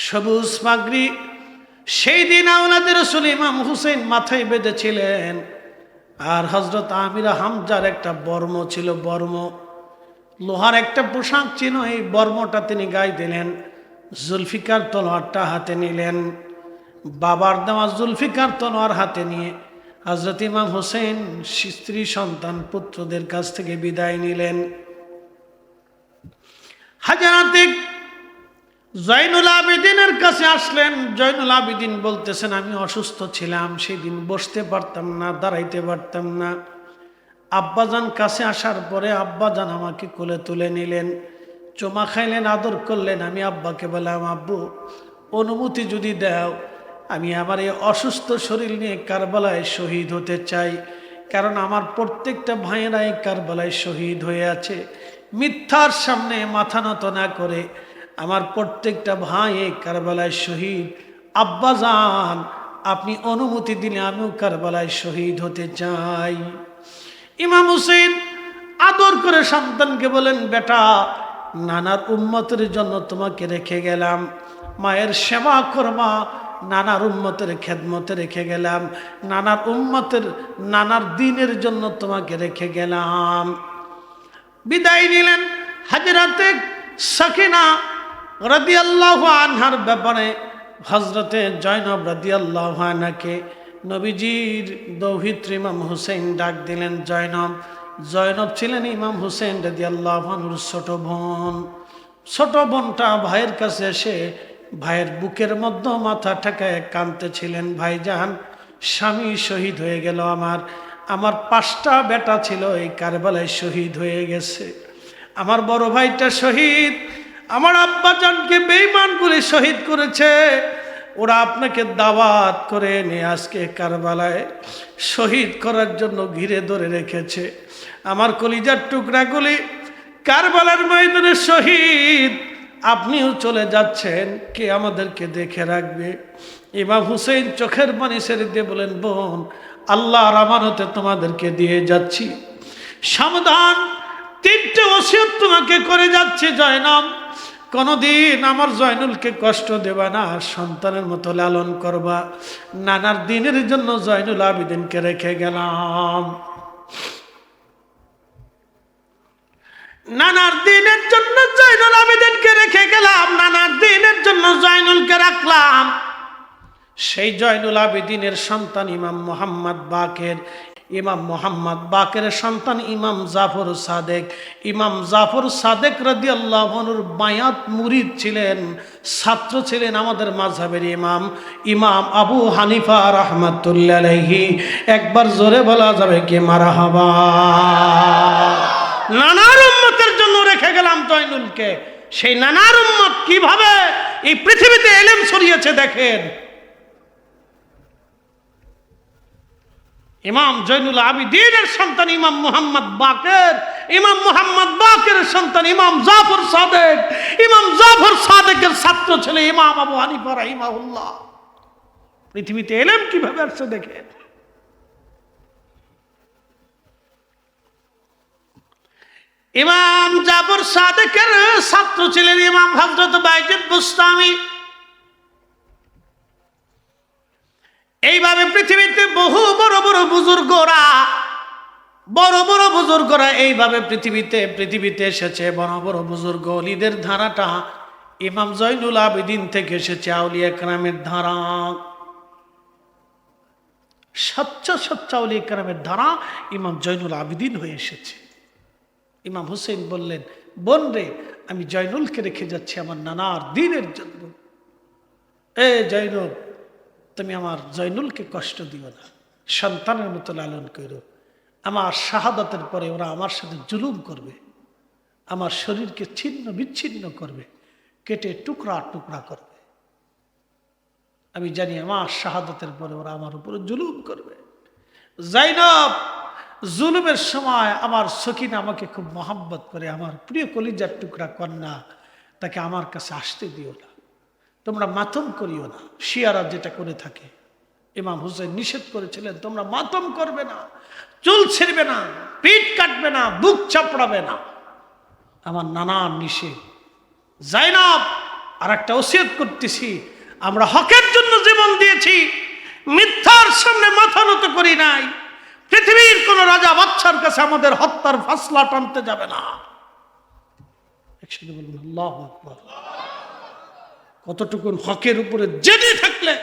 সবুজ পাগড়ি সেই দিন আওলাদের রাসূল ইমাম হুসেন মাথায় বেঁধেছিলেন। আর হযরত আমিরা হামজার একটা বর্ম ছিল, বর্ম লোহার একটা পোশাক ছিল, এই বর্মটা তিনি গায়ে দিলেন। জুলফিকার তলোয়ারটা হাতে নিলেন। বাবার দেওয়া জুলফিকার তলোয়ার হাতে নিয়ে হযরত ইমাম হোসেন স্ত্রী সন্তান পুত্রদের কাছ থেকে বিদায় নিলেন। হাজরাতে জয়নুল আবেদিনের কাছে আসলেন। জয়নুল আবেদিন বলতেছেন, আমি অসুস্থ ছিলাম, সেদিন বসতে পারতাম না, দাঁড়াইতে পারতাম না। আব্বাজান কাছে আসার পরে আব্বাজান আমাকে কোলে তুলে নিলেন, চুমা খাইলেন, আদর করলেন। আমি আব্বাকে বললাম, আব্বু অনুমতি যদি দাও, আমি আমার এই অসুস্থ শরীর নিয়ে কারবালায় শহীদ হতে চাই। কারণ আমার প্রত্যেকটা ভাইয়েরা এই কারবালায় শহীদ হয়ে আছে। মিথ্যার সামনে মাথা নত না করে আমার প্রত্যেকটা ভাই এই কারবালায় শহীদ। আব্বাজান আপনি অনুমতি দিলে আমিও কারবালায় শহীদ হতে চাই। ইমাম হুসেন আদর করে সন্তানকে বলেন, বেটা নানার উম্মতের জন্য তোমাকে রেখে গেলাম, মায়ের সেবা করবা, নানার উম্মতের খেদমতে রেখে গেলাম, নানার উম্মতের নানার দিনের জন্য তোমাকে রেখে গেলাম। বিদায় নিলেন। হাজরাতে সাকিনা রাদিয়াল্লাহু আনহার ব্যাপারে হযরতে জয়নব রাদিয়াল্লাহু আনহাকে নবীজির দৌহিত্র ইমাম হুসেন ডাক দিলেন। জয়নব, জয়নব ছিলেন ইমাম হুসেন রাদিয়াল্লাহু আনহুর ছোট বোন। ছোট বোনটা ভাইয়ের কাছে এসে ভাইয়ের বুকের মধ্যে মাথা ঠেকায় কাঁদতেছিলেন, ভাইজান স্বামী শহীদ হয়ে গেল, আমার 5টা বেটা ছিল এই কারবালায় শহীদ হয়ে গেছে, আমার বড় ভাইটা শহীদ, আমার আব্বাজানকে বেঈমান করে শহীদ করেছে, ওরা আপনাকে দাওয়াত করে নিয়ে আজকে কারবালায় শহীদ করার জন্য ঘিরে ধরে রেখেছে। আমার কলিজার টুকরাগুলি কারবালার ময়দানে শহীদ, আপনিও চলে যাচ্ছেন, কে আমাদেরকে দেখে রাখবে? ইমাম হুসেন চোখের পানি ছেড়ে দিয়ে বলেন, বোন আল্লাহর আমানতে তোমাদেরকে দিয়ে যাচ্ছি, সাবধান, 3টে ওসিয়ত তোমাকে করে যাচ্ছে জয়নব, কোনদিন আমার জয়নুলকে কষ্ট দেবা না, সন্তানের মতো লালন করবা। নানার দিনের জন্য জয়নুল আবেদিনকে রেখে গেলাম, নানার দিনের জন্য জয়নুল আবেদিনকে রেখে গেলাম, নানার দিনের জন্য জয়নুলকে রাখলাম। সেই জয়নুল আবেদিনের সন্তান ইমাম মোহাম্মদ বাকের, ইমাম মোহাম্মদ বাকের সন্তান ইমাম জাফর সাদেক। ইমাম জাফর সাদেক রাদিয়াল্লাহু আনহুর বায়াত মুরিদ ছিলেন, ছাত্র ছিলেন আমাদের মাযহাবের ইমাম ইমাম আবু হানিফা রাহমাতুল্লাহি আলাইহি। একবার জোরে বলা যাবে কি মারহাবা? নানার উম্মতের জন্য রেখে গেলাম জয়নুলকে। সেই নানার উম্মত কিভাবে এই পৃথিবীতে ইলম ছড়িয়েছে দেখেন। ইমাম জয়নুল আবেদিনের সন্তান ইমাম মোহাম্মদ বাকের, ইমাম মোহাম্মদ বাকের সন্তান ইমাম জাফর সাদেক, ইমাম জাফর সাদেকের ছাত্র ছেলে ইমাম আবু হানিফা রাহিমাহুল্লাহ। পৃথিবীতে ইলম কিভাবে আসছে দেখেন। ইমাম জাফর সাদেকের ছাত্র ছিলেন ইমাম হযরত বাইজিদ বুস্তামি। এইভাবে পৃথিবীতে বহু বড় বড় বুজুর্গরা এইভাবে পৃথিবীতে এসেছে। বড় বড় বুজুর্গ ওলিদের ধারাটা ইমাম জয়নুল আবেদিন থেকে এসেছে, আউলিয়া কেরামের ধারা, সচ্চা আউলিয়া কেরামের ধারা ইমাম জয়নুল আবেদিন হয়ে এসেছে। ইমাম হুসেন বললেন, বোন রে, আমি জয়নুলকে রেখে যাচ্ছি আমার নানার দিনের জন্য। এ জয়নুল, তুমি আমার জয়নুলকে কষ্ট দিও না, সন্তানের মতো লালন করো। আমার শাহাদাতের পরে ওরা আমার সাথে জুলুম করবে, আমার শরীরকে ছিন্ন বিচ্ছিন্ন করবে, কেটে টুকরা টুকরা করবে। আমি জানি আমার শাহাদাতের পরে ওরা আমার উপরে জুলুম করবে। যায়নব জুলুমের সময় আমার সখিনা আমাকে খুব মহব্বত করে, আমার প্রিয় কলিজার টুকরা কন্যা, তাকে আমার কাছে আসতে দিও না, তোমরা মাতম করিও না। শিয়ারা যেটা করে থাকে, ইমাম হুসেন নিষেধ করেছিলেন তোমরা মাতম করবে না, চুল ছিঁড়বে না, পিঠ কাটবে না, বুক চাপড়াবে না। আমার নানার নিষেধ। যায়নব আর একটা ওসিয়ত করতেছি, আমরা হকের জন্য জীবন দিয়েছি, মিথ্যার সামনে মাথা নত করি নাই। পৃথিবীর কোন রাজা বাদশার কাছে আমাদের হত্যার ফাসলা টানতে যাবে না। একসাথে বলুন আল্লাহু আকবার। কতটুকুন হকের উপরে জেনে থাকলে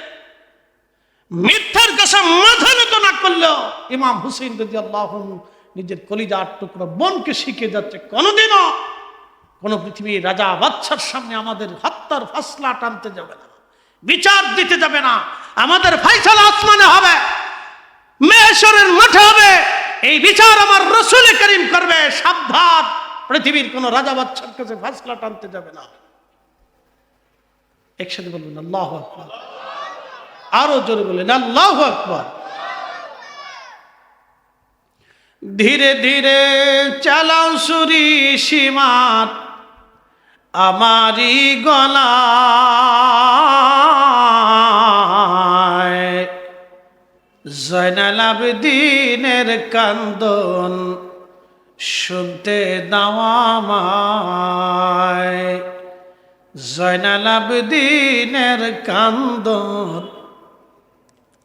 মিথ্যার কাছে মাথা নত না করলেও ইমাম হুসেইন রাদিয়াল্লাহু আনহু নিজের কলিজার টুকরা বোনকে শিখে যাচ্ছে, কোনোদিনও কোন পৃথিবীর রাজা বাদশার সামনে আমাদের হত্যার ফাসলা টানতে যাবে না, বিচার দিতে যাবে না। আমাদের ফয়সালা আসমানে হবে, মেহেশরের মাঠে হবে, এই বিচার আমার রাসূল করিম করবে। সাবধান, পৃথিবীর কোন রাজা বাদশার কাছে ফাসলা টানতে যাবে না। একসাথে বলবেন আল্লাহু আকবার। আরো জোরে বলেন আল্লাহু আকবার। ধীরে ধীরে চালাও ছুরি সীমাত আমারি গলায়, জয়নাল আবেদিনের কান্দন শুনতে দাও আমায়, জয়নাল আবেদিনের কান্দন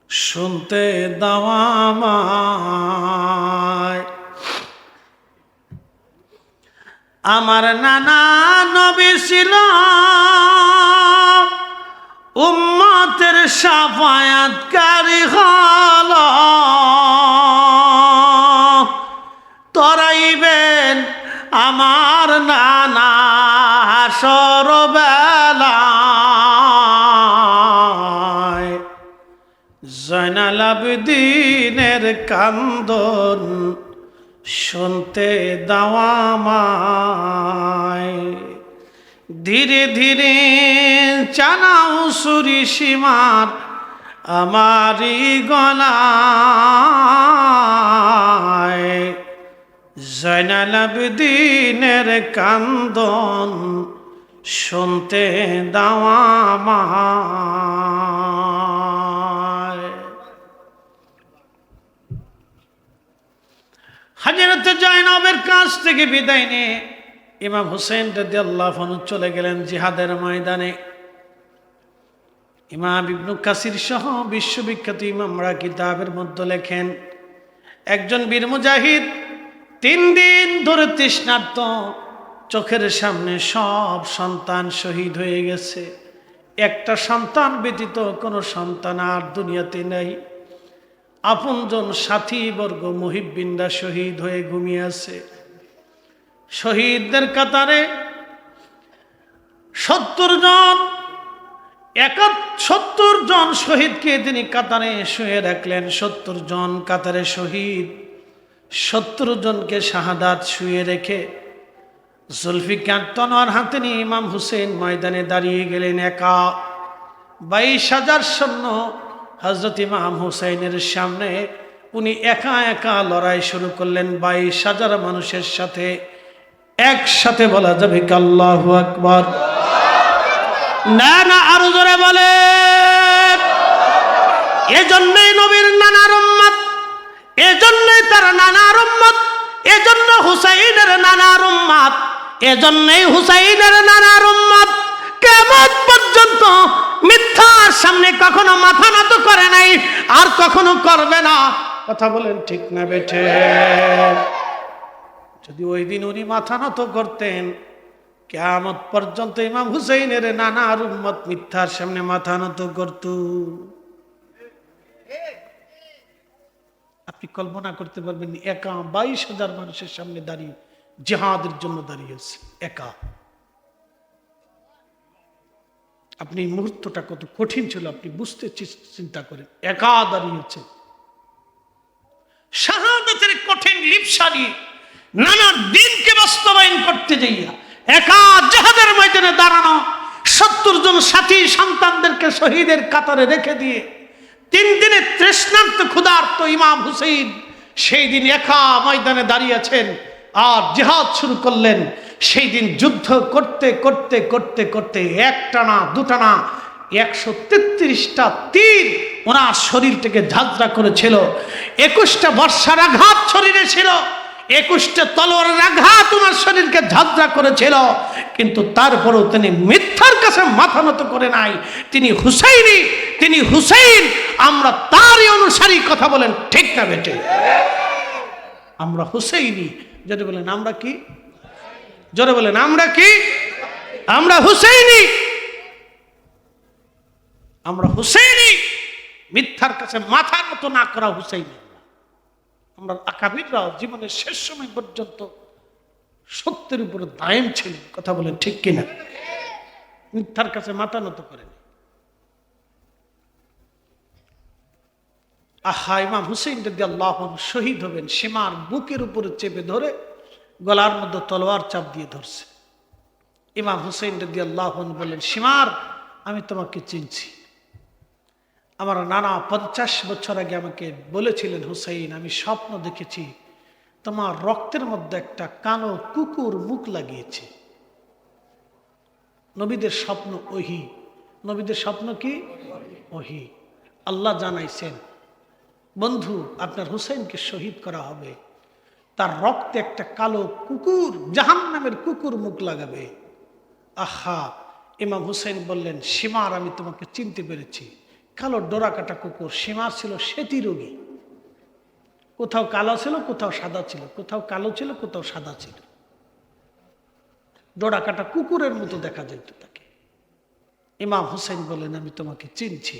শুনতে দাও আমায়। আমার নানা নবী ছিল উম্মতের শাফায়াতকারী হল, তরাইবেন আমার নানা হাসর বেলায়, জয়নাল আবেদিনের কান্দন শুনতে দাও আমায়। ধীরে ধীরে চালাও ছুরি সীমার আমারি গলায়, জয়নাল আবেদিনের কান্দন শুনতে দাও আমায়। হযরত জয়নবের কাছ থেকে বিদায় নিয়ে ইমাম হুসেন রাদিয়াল্লাহু আনহু চলে গেলেন জিহাদের ময়দানে। ইমাম ইবনে কাসির সহ বিশ্ববিখ্যাত ইমামরা কিতাবের মধ্যে লেখেন, একজন বীর মুজাহিদ 3 দিন ধরে তৃষ্ণার্ত, চোখের সামনে সব সন্তান শহীদ হয়ে গেছে, একটা সন্তান ব্যতীত কোনো সন্তান আর দুনিয়াতে নাই। আপনজন সাথী বর্গ মুহিব্বিনরা শহীদ হয়ে ঘুমিয়ে আছে। শহীদদের কাতারে 70 জন শহীদকে তিনি কাতারে শুয়ে রাখলেন। 70 জন কাতারে শহীদ, 70 জনকে শাহাদাত শুয়ে রেখে জুলফিকার তলোয়ার হাতে নিয়ে ইমাম হুসেন ময়দানে দাঁড়িয়ে গেলেন একা। 22,000 সৈন্য হযরত ইমাম হুসাইনের সামনে উনি একা একা লড়াই শুরু করলেন 22,000 মানুষের সাথে। একসাথে বলা যাবে কি আল্লাহু আকবার? না না, আরো জোরে বলেন। এজন্যই নবীর নানার উম্মত, এজন্যই তার নানার উম্মত, এজন্য হুসাইনের নানার উম্মত, এজন্যই হুসাইনের নানার উম্মত কিয়ামত পর্যন্ত মিথ্যার সামনে কখনো মাথা নত করে নাই, আর কখনো করবে না। কথা বলেন ঠিক না বেঠে? যদি ওই দিন উনি মাথা নত করতেন, কিয়ামত পর্যন্ত ইমাম হুসাইনের নানার উম্মত মিথ্যার সামনে মাথা নত করত। আপনি কল্পনা করতে পারবেন একা 22,000 মানুষের সামনে দাঁড়িয়ে জিহাদের জন্য দাঁড়িয়েছে একা। আপনি এই মুহূর্তটা কত কঠিন ছিল আপনি বুঝতে চিন্তা করেন। একা দাঁড়িয়েছে শাহাদাতের কঠিন লিপসা নিয়ে নানা দিনকে বাস্তবায়ন করতে যাইয়া একা জিহাদের ময়দানে দাঁড়ানো, 70 জন সাথী সন্তানদেরকে শহীদের কাতারে রেখে দিয়ে 3 দিনে তৃষ্ণার্ত ক্ষুধার্ত ইমাম হুসেইন সেই দিন একা ময়দানে দাঁড়িয়েছেন আর জিহাদ শুরু করলেন। সেই দিন যুদ্ধ করতে করতে করতে করতে একটানা দুটানা 133টা তীর ওনার শরীর থেকে ঝাঁঝরা করেছিল। 21টা বর্ষার আঘাত শরীরে ছিল, 21টা তলোয়ারের আঘাত ওনার শরীরকে ঝাঁঝরা করেছিল, কিন্তু তারপরেও তিনি মিথ্যার কাছে মাথা নত করে নাই। তিনি হুসাইনি, তিনি হুসাইন, আমরা তারই অনুসারী। কথা বলেন ঠিক না বেটে? আমরা হুসাইনি। যদি বলেন আমরা কি? জোরে বলেন আমরা কি? আমরা হুসাইনি, আমরা হুসাইনি। মিথ্যার কাছে মাথা নত না করা হুসাইনি। আমরা আকাবিররাও জীবনের শেষ সময় পর্যন্ত সত্যের উপরে দায়েম ছিলেন। কথা বলেন ঠিক কিনা? মিথ্যার কাছে মাথা নত করেন। আহা, ইমাম হুসেইন রাদিয়াল্লাহু আনহু শহীদ হবেন, সীমার বুকের উপরে চেপে ধরে গলার মধ্যে তলোয়ার চাপ দিয়ে ধরছে। ইমাম হুসেইন রাদিয়াল্লাহু আনহু বললেন, সীমার, আমি তোমাকে চিনছি। আমার নানা 50 বছর আগে আমাকে বলেছিলেন, হুসাইন, আমি স্বপ্ন দেখেছি তোমার রক্তের মধ্যে একটা কালো কুকুর মুখ লাগিয়েছে। নবীদের স্বপ্ন ওহি। নবীদের স্বপ্ন কি? ওহি। আল্লাহ জানাইছেন, বন্ধু, আপনার হুসাইনকে শহীদ করা হবে, তার রক্তে একটা কালো কুকুর, জাহান্নামের কুকুর মুখ লাগাবে। আহা, ইমাম হুসাইন বললেন, সীমার, আমি তোমাকে চিনতে পেরেছি। কালো ডোরা কাটা কুকুর। সীমার ছিল সেতি রোগী। কোথাও কালো ছিল, কোথাও সাদা ছিল, কোথাও কালো ছিল, কোথাও সাদা ছিল। ডোরা কাটা কুকুরের মতো দেখা যেত তাকে। ইমাম হুসাইন বললেন, আমি তোমাকে চিনছি,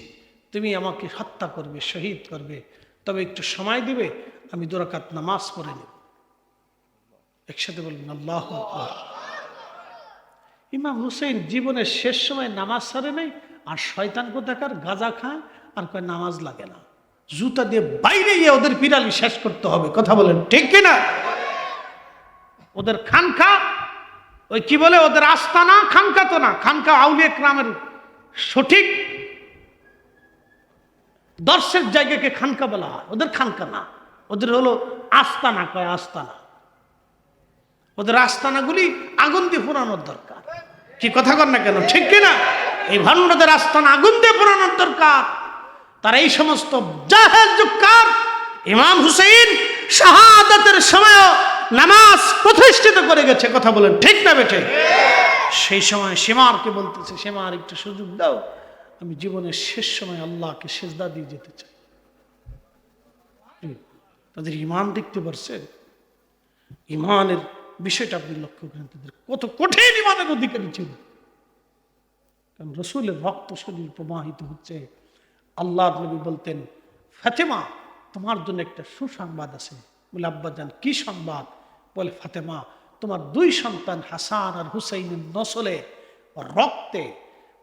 তুমি আমাকে হত্যা করবে, শহীদ করবে, তবে একটু সময় দিবে, আমি 2 রাকাত নামাজ পড়ে নেব। একসাথে বললেন আল্লাহু আকবার। ইমাম হুসেইন জীবনের শেষ সময় নামাজ ছাড়ে নাই। আর শয়তান কোথাকার গাঁজা খায় আর কয় নামাজ লাগে না, জুতা দিয়ে বাইরে গিয়ে ওদের পিরালি শেষ করতে হবে। কথা বলেন ঠিক কিনা? ওদের খানকা, ওই কি বলে, ওদের আস্তানা, খানকা তো না, খানকা আউলিয়া ইকরামের সঠিক দর্শের জায়গাকে খানকা বলা হয়, ওদের খানকা না, ওদের হলো আস্তানা। কয় আস্তানা। ওদের আস্তানাগুলি আগুন দিয়ে পোড়ানোর দরকার। কি কথা কর না কেন? ঠিক কিনা? এই ভান্ডাদের আস্তানা আগুন দিয়ে পোড়ানোর দরকার। তারা এই সমস্ত জাহেল যুক্কার ইমাম হুসেইন শাহাদাতের সময় নামাজ প্রতিষ্ঠিত করে গেছে। কথা বলেন ঠিক না বেঠে? সেই সময় সীমারকে বলতেছে, সীমার, একটু সুযোগ দাও, আমি জীবনের শেষ সময় আল্লাহকে সেজদা দিয়ে যেতে চাই। তাদের ইমান দেখতে পারছেন? ইমানের বিষয়টা আপনি লক্ষ্য করেন, তাদের কত কঠিন ইমানের অধিকারী ছিল। কারণ রসুলের রক্ত শরীর প্রবাহিত হচ্ছে। আল্লাহর নবী বলতেন, ফাতেমা, তোমার জন্য একটা সুসংবাদ আছে। বলে, আব্বাজান কি সংবাদ? বলে, ফাতেমা, তোমার 2 সন্তান হাসান আর হুসাইনের নসলে রক্তে,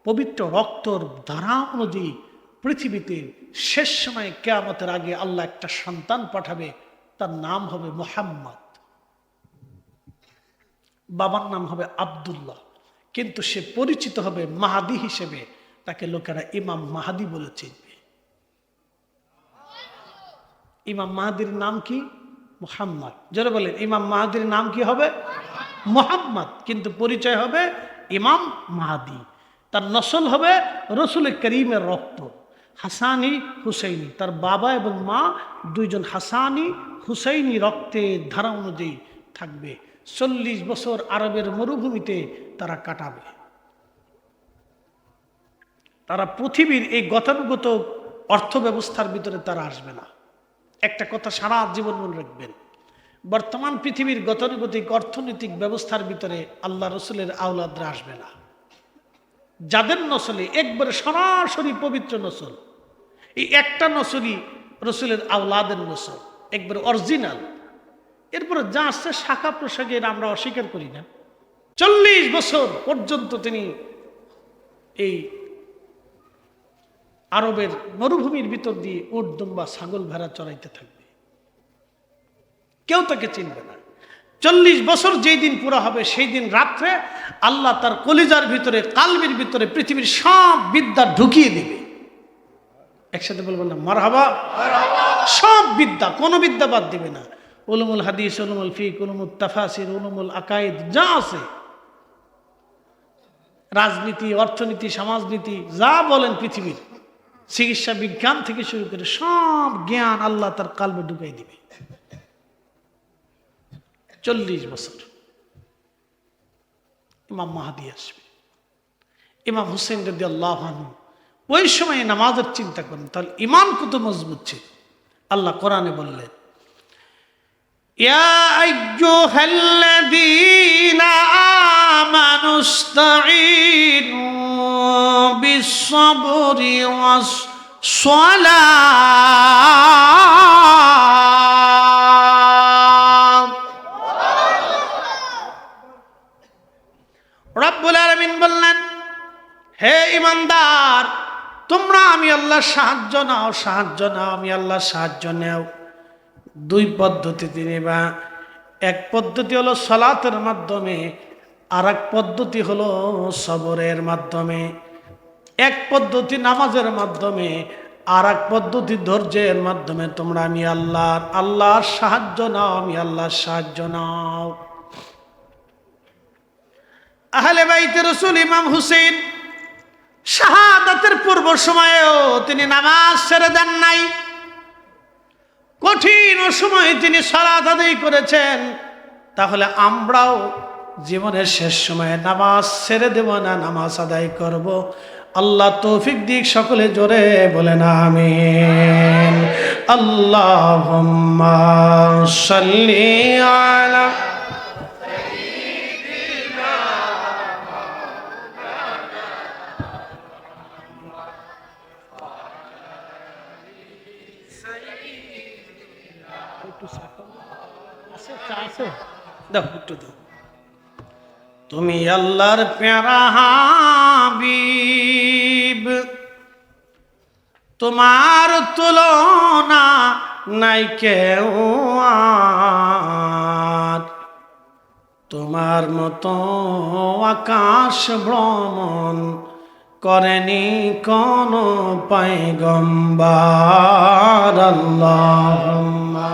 পবিত্র রক্তর ধারা অনুযায়ী পৃথিবীতে শেষ সময় কিয়ামতের আগে আল্লাহ একটা সন্তান পাঠাবে, তার নাম হবে মুহাম্মদ। বাবার নাম হবে আব্দুল্লাহ, কিন্তু সে পরিচিত হবে মাহাদি হিসেবে। তাকে লোকেরা ইমাম মাহাদি বলে চিনবে। ইমাম মাহাদির নাম কি? মুহাম্মদ। যারা বলেন ইমাম মাহাদির নাম কি হবে? মুহাম্মদ, কিন্তু পরিচয় হবে ইমাম মাহাদি। তার নসল হবে রসুল করিমের রক্ত, হাসানি হুসাইনি। তার বাবা এবং মা 2 জন হাসানি হুসাইনি রক্তের ধারা অনুযায়ী থাকবে। 40 বছর আরবের মরুভূমিতে তারা কাটাবে। তারা পৃথিবীর এই গতানুগত অর্থ ব্যবস্থার ভিতরে তারা আসবে না। একটা কথা সারা জীবন মনে রাখবেন, বর্তমান পৃথিবীর গতানুগতিক অর্থনৈতিক ব্যবস্থার ভিতরে আল্লাহ রসুলের আওলাদরা আসবে না। যাদের নসলে একবারে সরাসরি পবিত্র নসল, এই একটা নসলই রসুলের আওলাদের নসল, একবারে অরিজিনাল। এরপরে যা আসছে শাখা প্রশাখের আমরা অস্বীকার করি না। 40 বছর পর্যন্ত তিনি এই আরবের মরুভূমির ভিতর দিয়ে উট, দুম্বা, ছাগল, ভেড়া চড়াইতে থাকবে। কেউ তাকে চিনবে না। 40 বছর যেই দিন পুরা হবে সেই দিন রাত্রে আল্লাহ তার কলিজার ভিতরে, কালবির ভিতরে পৃথিবীর সব বিদ্যা ঢুকিয়ে দিবে। একসাথে বলবেন না মারহাবা? সব বিদ্যা, কোনো বিদ্যা বাদ দিবে না। উলুমুল হাদিস, উলুমুল ফিক, উলুমুল তাফাসির, উলুমুল আকায়েদ যা আছে, রাজনীতি, অর্থনীতি, সমাজনীতি যা বলেন পৃথিবীর, চিকিৎসা বিজ্ঞান থেকে শুরু করে সব জ্ঞান আল্লাহ তার কালবে ঢুকাই দিবে। 40 বছর ইমাম মাহদী আসবে, ইমাম হুসেন রাদিয়াল্লাহু আনহু। ওই সময় নামাজের চিন্তা করেন, তাহলে ঈমান কত মজবুত ছিল। আল্লাহ কোরআনে বললেন, ইয়া আইয়ুহাল্লাযীনা আমানুস্তাঈনু বিস-সাবরি ওয়াস-সালাত। রব্বুল আলামিন বললেন, হে ঈমানদার, তোমরা আমি আল্লাহর সাহায্য নাও, সাহায্য নাও, আমি আল্লাহর সাহায্য নাও। 2 পদ্ধতিতে নেবা। এক পদ্ধতি হলো সালাতের মাধ্যমে, আর এক পদ্ধতি হলো সবরের মাধ্যমে। এক পদ্ধতি নামাজের মাধ্যমে, আর এক পদ্ধতি ধৈর্যের মাধ্যমে। তোমরা আমি আল্লাহর সাহায্য নাও, আমি আল্লাহর সাহায্য নাও। আহলে বাইতে রাসূল ইমাম হুসেন শাহাদাতের পূর্ব সময়েও তিনি নামাজ ছেড়ে দেন নাই। কঠিন সময়ে তিনি সালাত আদায় করেছেন। তাহলে আমরাও জীবনের শেষ সময়ে নামাজ ছেড়ে দেব না, নামাজ আদায় করব। আল্লাহ তৌফিক দিক। সকলে জোরে বলেন আমিন। আল্লাহুম্মা সাল্লি আলা তুমি আল্লাহর প্যারা হাবিব, তোমার তুলনা নাই কেউ আর, তোমার মতো আকাশ ভ্রমণ করেনি কোন পয়গম্বর। আল্লাহুম্মা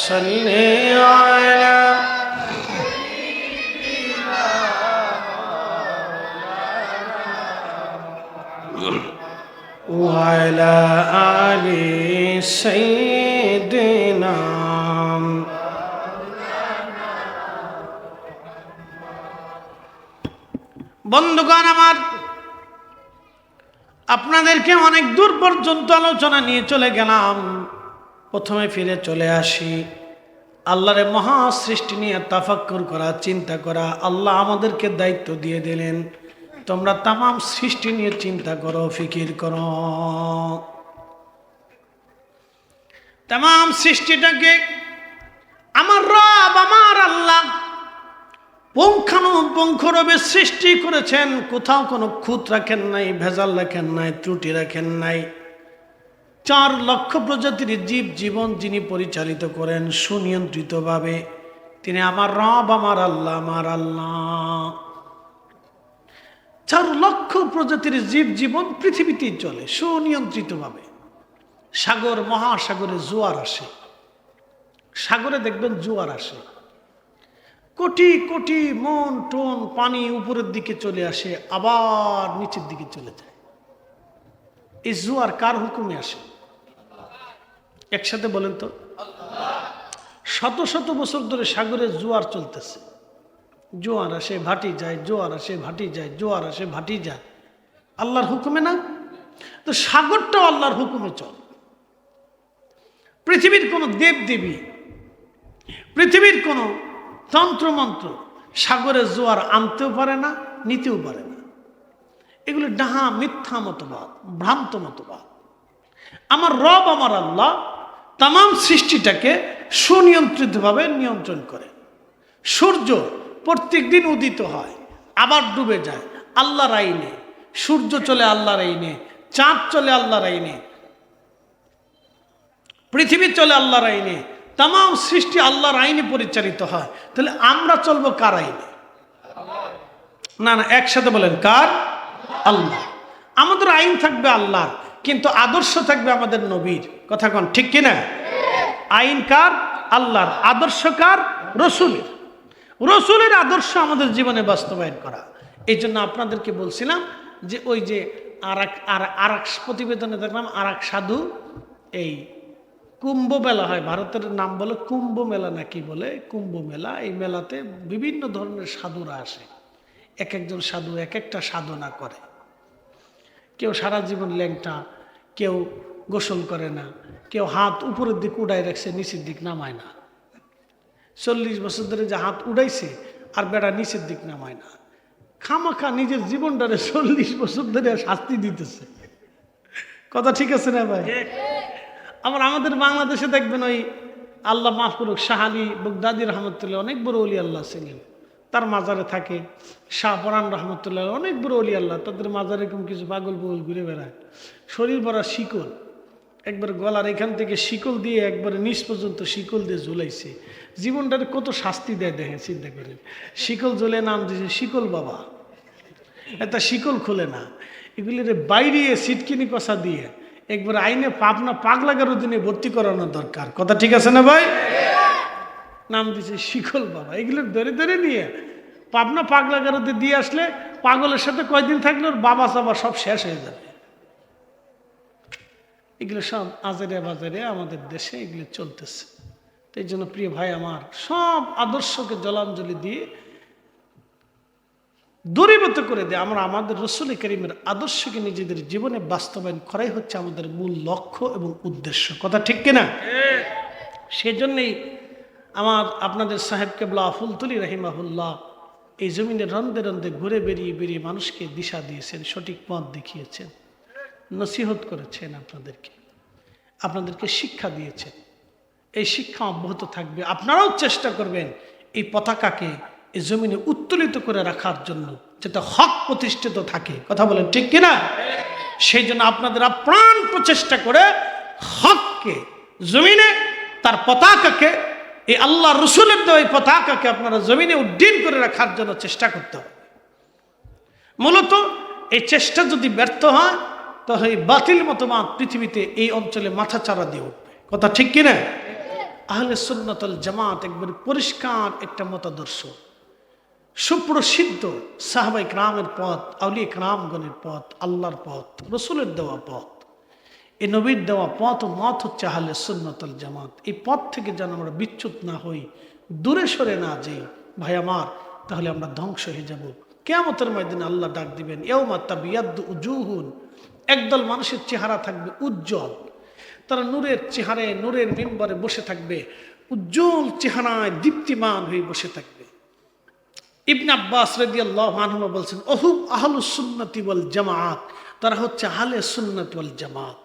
সাল্লি আলা ওয়া আলা আলি সাইয়্যিদিনা। বন্ধুগণ আমার, আপনাদেরকে অনেক দূর পর্যন্ত আলোচনা নিয়ে চলে গেলাম। প্রথমে ফিরে চলে আসি আল্লাহর মহা সৃষ্টি নিয়ে তাফাক্কুর করা, চিন্তা করা। আল্লাহ আমাদেরকে দায়িত্ব দিয়ে দিলেন, তোমরা তাম সৃষ্টি নিয়ে চিন্তা করো, ফিকির করো। তাম সৃষ্টিটাকে আমার রব, আমার আল্লাহ পুঙ্খানুপুঙ্খরূপে সৃষ্টি করেছেন। কোথাও কোনো খুঁত রাখেন নাই, ভেজাল রাখেন নাই, ত্রুটি রাখেন নাই। 4 লক্ষ প্রজাতির জীব জীবন যিনি পরিচালিত করেন সুনিয়ন্ত্রিতভাবে, তিনি আমার রব, আমার আল্লাহ, আমার আল্লাহ। 4 লক্ষ প্রজাতির জীব জীবন পৃথিবীতেই চলে সুনিয়ন্ত্রিতভাবে। সাগর, মহাসাগরে জোয়ার আসে, সাগরে দেখবেন জোয়ার আসে, কোটি কোটি মন টন পানি উপরের দিকে চলে আসে, আবার নিচের দিকে চলে যায়। এই জোয়ার কার হুকুমে আসে? একসাথে বলেন তো। শত শত বছর ধরে সাগরে জোয়ার চলতেছে। জোয়ার আসে, ভাটি যায়, জোয়ার আসে, ভাটি যায়, জোয়ার আসে, ভাটি যায়। আল্লাহর হুকুমে না? তো সাগরটাও আল্লাহর হুকুমে চল। পৃথিবীর কোনো দেব দেবী, পৃথিবীর কোনো তন্ত্রমন্ত্র সাগরে জোয়ার আনতেও পারে না, নিতেও পারে না। এগুলো ডাহা মিথ্যা মতবাদ, ভ্রান্ত মতবাদ। আমার রব, আমার আল্লাহ তাম সৃষ্টিটাকে সুনিয়ন্ত্রিতভাবে নিয়ন্ত্রণ করে। সূর্য প্রত্যেক দিন উদিত হয়, আবার ডুবে যায়, আল্লাহর আইনে। সূর্য চলে আল্লাহর আইনে, চাঁদ চলে আল্লাহর আইনে, পৃথিবী চলে আল্লাহর আইনে, তামাম সৃষ্টি আল্লাহর আইনে পরিচালিত হয়, তাহলে আমরা চলবো কার আইনে? না না, একসাথে বলেন, কার? আল্লাহ। আমাদের আইন থাকবে আল্লাহর, কিন্তু আদর্শ থাকবে আমাদের নবীর। কথা কোন ঠিক কিনা? আইন কার? আল্লাহর। আদর্শ কার? রসুলের। রসুলের আদর্শ আমাদের জীবনে বাস্তবায়ন করা। এই জন্য আপনাদেরকে বলছিলাম যে ওই যে আর এক প্রতিবেদনে দেখলাম আর এক সাধু, এই কুম্ভ মেলা হয়, ভারতের নাম বলে কুম্ভ মেলা নাকি বলে, কুম্ভ মেলা। এই মেলাতে বিভিন্ন ধরনের সাধুরা আসে, এক একজন সাধু এক একটা সাধনা করে। কেউ সারা জীবন ল্যাংটা, কেউ গোসল করে না, কেউ হাত উপরের দিক উড়াই রাখছে, নিচের দিক নামায় না। 40 বছর ধরে যে হাত উড়াইছে আর বেড়া নিচের দিক নামায় না, খামাখা নিজের জীবনটারে 40 বছর ধরে শাস্তি দিতেছে। কথা ঠিক আছে না ভাই? আবার আমাদের বাংলাদেশে দেখবেন ওই আল্লাহ মাফ করুক শাহ আলী বগদাদি রহমতুল্লাহ, অনেক বড় অলি আল্লাহ ছিলেন, তার মাজারে থাকে। শাহ পরান রহমতুল্লাহ, অনেক বড় অলি আল্লাহ, তাদের মাজারে এরকম কিছু পাগল পাগল ঘুরে বেড়ায়, শরীর ভরা শিকল, একবার গলার এখান থেকে শিকল দিয়ে একবারে নিচ পর্যন্ত শিকল দিয়ে ঝুলাইছে। জীবনটারে কত শাস্তি দেয় দেখেন, চিন্তা করেন। শিকল ঝুলে নাম দিয়েছে শিকল বাবা, এটা শিকল খুলে না। এগুলির বাইরে সিটকিনি কষা দিয়ে একবার আইনে পাবনা পাগলাগার দিনে ভর্তি করানো দরকার। কথা ঠিক আছে না ভাই? নাম দিয়েছে শিকল বাবা। এগুলো ধরে ধরে নিয়ে পাবনা পাগলাগারতে দিয়ে আসলে পাগলের সাথে কয়দিন থাকলে ওর বাবা চাবা সব শেষ হয়ে যাবে। এগুলো সব আজারে বাজারে আমাদের দেশে এগুলো চলতেছে। তো এই জন্য প্রিয় ভাই আমার, সব আদর্শকে জলাঞ্জলি দিয়ে দূরীভূত করে দেয়। আমরা আমাদের রসুল করিমের আদর্শকে নিজেদের জীবনে বাস্তবায়ন করাই হচ্ছে আমাদের মূল লক্ষ্য এবং উদ্দেশ্য। কথা ঠিক কিনা? সেজন্যই আপনাদের সাহেব কেবলা ফুলতুলি রহিমাহুল্লাহ এই জমিনে রন্দে রন্দে ঘুরে বেরিয়ে বেরিয়ে মানুষকে দিশা দিয়েছেন, সঠিক পথ দেখিয়েছেন, নসিহত করেছেন, আপনাদেরকে শিক্ষা দিয়েছেন। এই শিক্ষা অব্যাহত থাকবে। আপনারাও চেষ্টা করবেন এই পতাকাকে এই জমিনে উত্তোলিত করে রাখার জন্য, যেটা হক প্রতিষ্ঠিত থাকে। কথা বলেন ঠিক কিনা? সেই জন্য আপনাদের আপ্রাণ প্রচেষ্টা করে হককে জমিনে, তার পতাকাকে, এই আল্লাহ রসুলের দেওয়া এই পতাকাকে আপনারা জমিনে উড্ডীন করে রাখার জন্য চেষ্টা করতে হবে। মূলত এই চেষ্টা যদি ব্যর্থ হয় তাহলে এই বাতিল মতবাদ পৃথিবীতে এই অঞ্চলে মাথা চারা দিয়ে উঠবে। কথা ঠিক কিনা? আহলে সুন্নাত ওয়াল জামাত একবার পরিষ্কার একটা মতাদর্শ, সুপ্রসিদ্ধ সাহাবায়ে কেরামের পথ, আউলিয়া কেরামগণের পথ, আল্লাহর পথ, রসুলের দেওয়া পথ, এই নবীর দেওয়া পথ ও মত হচ্ছে আহলে সুন্নাত ওয়াল জামাত। এই পথ থেকে যেন আমরা বিচ্যুত না হই, দূরে সরে না যাই ভাই আমার, তাহলে আমরা ধ্বংস হয়ে যাব। কিয়ামতের ময়দানে আল্লাহ ডাক দিবেন, ইয়াউমা তাবিয়াদ্দু উজুহুন, একদল মানুষের চেহারা থাকবে উজ্জ্বল, তারা নূরের চেহারায় নূরের মিম্বরে বসে থাকবে, উজ্জ্বল চেহারায় দীপ্তিমান হয়ে বসে থাকবে। ইবনে আব্বাস রাদিয়াল্লাহু আনহু বলছেন, ওহুম আহলুস সুন্নাতি ওয়াল জামাত, তারা হচ্ছে আহলে সুন্নাত ওয়াল জামাত।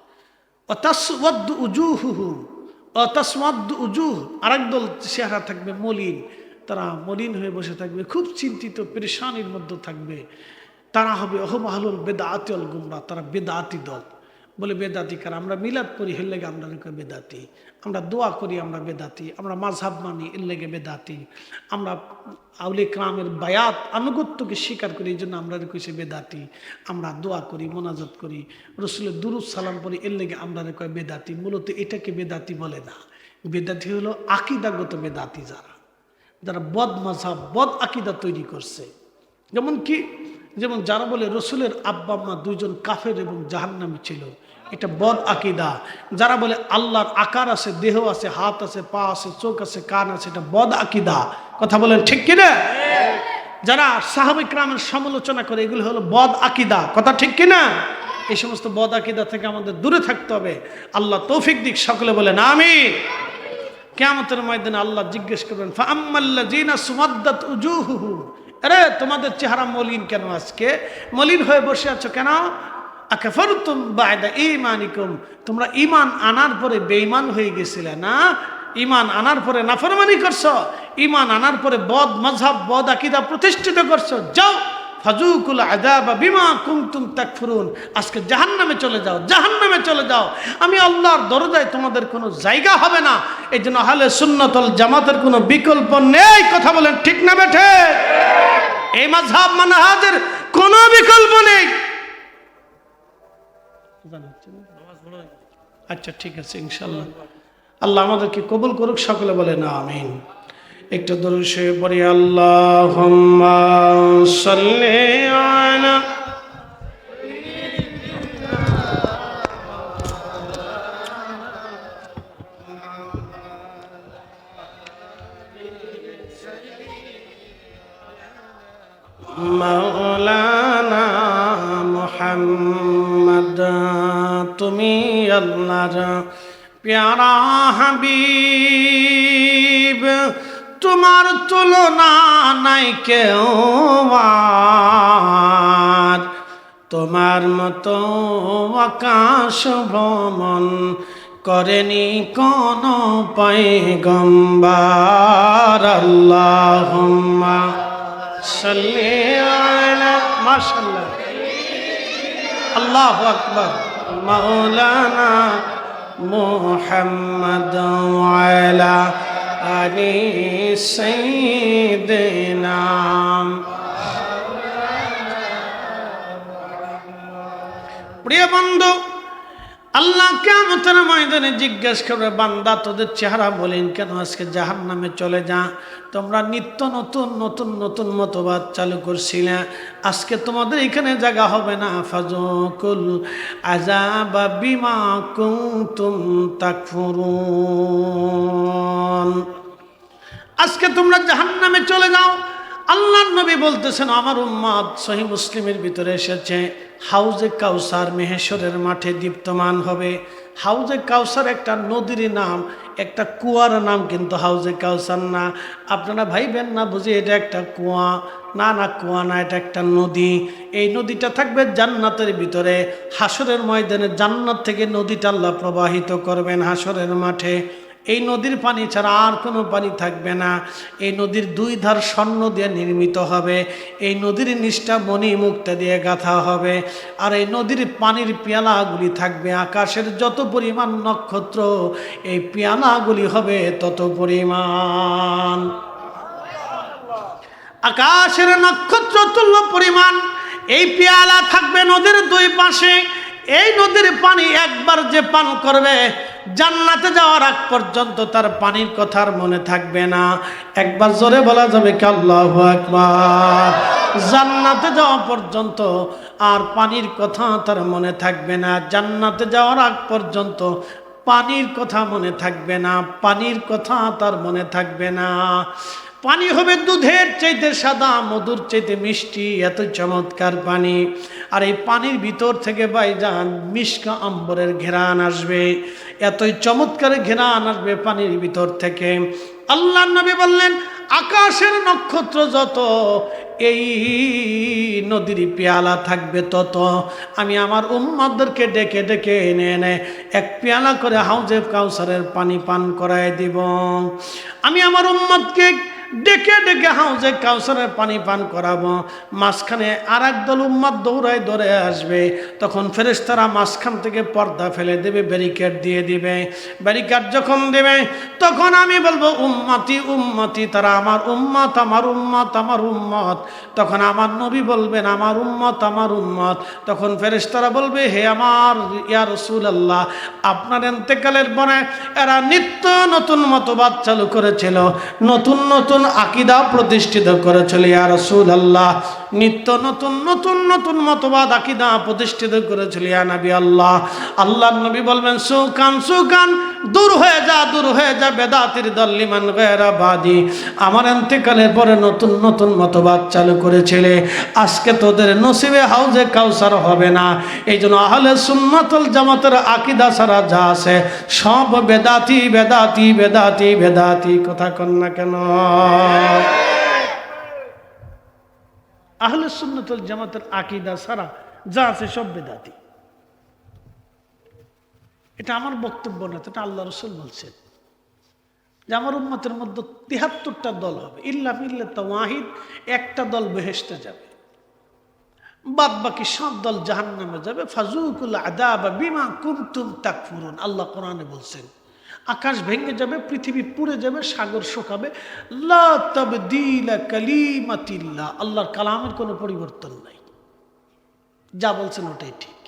ওয়া তাসওয়াদ্দু উজুহুহুম ওয়া তাসওয়াদ্দু উজুহ, আরেক দল চেহারা থাকবে মলিন, তারা মলিন হয়ে বসে থাকবে, খুব চিন্তিত পেরেশানির মধ্যে থাকবে। তারা হবে ওহুম আহলুল বিদআতি ওয়াল গুমরাহ, তারা বেদাতি দল। বলে বেদাতি কার? আমরা মিলাদ পড়ি এর লেগে আমরা বেদাতি, আমরা দোয়া করি আমরা বেদাতি, আমরা মাযহাব মানি এর লেগে বেদাতি, আমরা আউলিয়া কেরামের বায়াত আনুগত্যকে স্বীকার করি এই জন্য আমরা কইছে বেদাতি, আমরা দোয়া করি মোনাজাত করি রসুলের দুরূদ সালাম পড়ি এর লেগে আমরা কয় বেদাতি। মূলত এটাকে বেদাতি বলে না। বেদাতি হলো আকীদাগত বেদাতি, যারা বদ মাযহাব বদ আকীদা তৈরি করছে। যেমন যারা বলে রসুলের আব্বা আম্মা দুইজন কাফের এবং জাহান্নামী ছিল, এটা বদ আকীদা। যারা বলে আল্লাহর আকার আছে, দেহ আছে, হাত আছে, পা আছে, চোখ আছে, কান আছে, এটা বদ আকীদা। কথা বলেন ঠিক কিনা? যারা সাহাবায়ে কেরামের সমালোচনা করে এগুলো হলো বদ আকীদা। কথা ঠিক কিনা? এই সমস্ত বদ আকীদা থেকে আমাদের দূরে থাকতে হবে। আল্লাহ তৌফিক দিক। সকলে বলেন আমিন। কিয়ামতের ময়দানে আল্লাহ জিজ্ঞেস করবেন, ফাআম্মাল্লাযীনা সুমাদ্দাত উজুহুহুম, আরে তোমাদের চেহারা মলিন কেন? আজকে মলিন হয়ে বসে আছো কেন? আকাফারতুম বা'দা ঈমানিকুম, তোমরা ঈমান আনার পরে বেঈমান হয়ে গেছিলে না? ঈমান আনার পরে নাফরমানি করছো, ঈমান আনার পরে বদ মাযহাব বদ আকীদা প্রতিষ্ঠিত করছো। যাও ফাজুকুল আযাবা বিমা কুনতুম তাকফুরুন। আজকে জাহান্নামে চলে যাও, জাহান্নামে চলে যাও, আমি আল্লাহর দরজায় তোমাদের কোনো জায়গা হবে না। এই জন্য আহলে সুন্নাত ওয়াল জামাতের কোনো বিকল্প নেই। কথা বলেন ঠিক না বেঠে? এই মাযহাব মানহাজের কোনো বিকল্প নেই। আচ্ছা ঠিক আছে, ইনশাআল্লাহ আল্লাহ আমাদেরকে কবুল করুক, সকলে বলেন আমিন। একটু দরুদ শরীফ পড়ি। আল্লাহুম্মা সাল্লি আলা মাওলানা মুহাম্মদ। তুমি আল্লাহর প্যারা হাবিব, তোমার তুলনা নাই কেউ আর, তোমার মতো আকাশ ভ্রমণ করেনি কোন পয়গম্বর। আল্লাহুম্মা সাল্লি আলা, মাশাআল্লাহ, আল্লাহু আকবার, মাওলানা মুহাম্মদ ওয়া আলা আলি সাইয়্যিদিনা। প্রিয় বন্ধু, আল্লাহ কিয়ামতের ময়দানে জিজ্ঞাসা করবে, বান্দা তোদের চেহারা বলেন কেন আজকে জাহান্নামে চলে যা? তোমরা নিত্য নতুন নতুন নতুন মতবাদ চালু করছিলে, আজকে তোমাদের এখানে জায়গা হবে না। ফাজুকুল আযাবা বিমা কুনতুম তাকফুরুন। আজকে তোমরা জাহান্নামে চলে যাও। আল্লাহর নবী বলতেছেন, আমার উম্মত, সহিহ মুসলিমের ভিতরে এসেছে, হাউজে কাউসার মেহেশ্বরের মাঠে দীপ্তমান হবে। হাউজে কাউসার একটা নদীর নাম, একটা কুয়ার নাম, কিন্তু হাউজে কাউসার না। আপনারা ভাইবেন না বুঝি এটা একটা কুয়া, না না, কুয়া না, এটা একটা নদী। এই নদীটা থাকবে জান্নাতের ভিতরে। হাসরের ময়দানে জান্নাত থেকে নদীটা আল্লাহ প্রবাহিত করবেন হাসরের মাঠে। এই নদীর পানি ছাড়া আর কোনো পানি থাকবে না। এই নদীর দুই ধার স্বর্ণ দিয়ে নির্মিত হবে। এই নদীর নিচটা মণি মুক্তা দিয়ে গাঁথা হবে। আর এই নদীর পানির পেয়ালাগুলি থাকবে আকাশের যত পরিমাণ নক্ষত্র, এই পেয়ালাগুলি হবে তত পরিমাণ। আকাশের নক্ষত্র তুল্য পরিমাণ এই পেয়ালা থাকবে নদীর দুই পাশে। এই নদীর পানি একবার যে পান করবে, জান্নাতে যাওয়ার আগ পর্যন্ত তার পানির কথা আর মনে থাকবে না। একবার জোরে বলা যাবে কি আল্লাহু আকবার? জান্নাতে যাওয়া পর্যন্ত আর পানির কথা তার মনে থাকবে না। জান্নাতে যাওয়ার আগ পর্যন্ত পানির কথা মনে থাকবে না, পানির কথা তার মনে থাকবে না। পানি হবে দুধের চাইতে সাদা, মধুর চাইতে মিষ্টি, এত চমৎকার পানি। আর এই পানির ভিতর থেকে ভাইজান মিশকা আম্বরের ঘেরান আসবে, এতই চমৎকার ঘেরান আসবে পানির ভিতর থেকে। আল্লাহ নবী বললেন, আকাশের নক্ষত্র যত, এই নদীর পেয়ালা থাকবে তত। আমি আমার উম্মতদেরকে ডেকে ডেকে এনে এনে এক পেয়ালা করে হাউজে কাউসারের পানি পান করায় দিব। আমি আমার উম্মতকে ডেকে ডেকে হাউজে কাউসারের পানি পান করাবো। মাঝখানে আর এক দল উম্মত দৌড়ায় দৌড়ে আসবে। তখন ফেরেশতারা মাঝখান থেকে পর্দা ফেলে দেবে, ব্যারিকেড দিয়ে দিবে। ব্যারিকেড যখন দেবে তখন আমি বলবো, উম্মতি উম্মতি, তারা আমার উম্মত, আমার উম্মত, আমার উম্মত। তখন আমার নবী বলবেন, আমার উম্মত, আমার উম্মত। তখন ফেরেশতারা বলবে, হে আমার ইয়া রাসূলুল্লাহ, আপনার ইন্তেকালের পরে এরা নিত্য নতুন মতবাদ চালু করেছিল, নতুন নতুন আকীদা প্রতিষ্ঠিত করেছিল ইয়া রাসূলুল্লাহ, নিত্য নতুন নতুন নতুন মতবাদ আকীদা প্রতিষ্ঠিত করেছিল ইয়া নবী আল্লাহ। আল্লাহর নবী বলবেন, সুকান সুকান, দূর হয়ে যা, দূর হয়ে যা বেদাতির দল, লিমান গায়রা বাদি। আমার ইন্তেকালের পরে নতুন নতুন মতবাদ চালু করেছিলে, আজকে তোদের নসিবে হাউজে কাউসার হবে না। এই জন্য আহলে সুন্নাত ওয়াল জামাতের আকীদা ছাড়া যা আছে সব বেদাতি বেদাতি বেদাতি বেদাতি। কথা কন না কেন? আহলে সুন্নাত ওয়াল জামাতের আকীদা ছাড়া যা আছে সব বেদাতি। এটা আমার বক্তব্য না, এটা আল্লাহ রাসূল বলছেন যে আমার উম্মতের মধ্যে ৭৩টা দল হবে, ইল্লা মিল্লাত ওয়াহিদ, একটা দল বেহেশতে যাবে। বাদ বাকি সব দল জাহান্নামে যাবে। ফাজুকুল আযাব বিমা কুনতুম তাকফুরুন, আল্লাহ কোরআনে বলছেন। আকাশ ভেঙে যাবে, পৃথিবী পুড়ে যাবে, সাগর শুকাবে। লা তাবদীলা কালিমাতিল্লাহ, আল্লাহর কালামের কোনো পরিবর্তন নাই। যা বলছেন ওটাই ঠিক।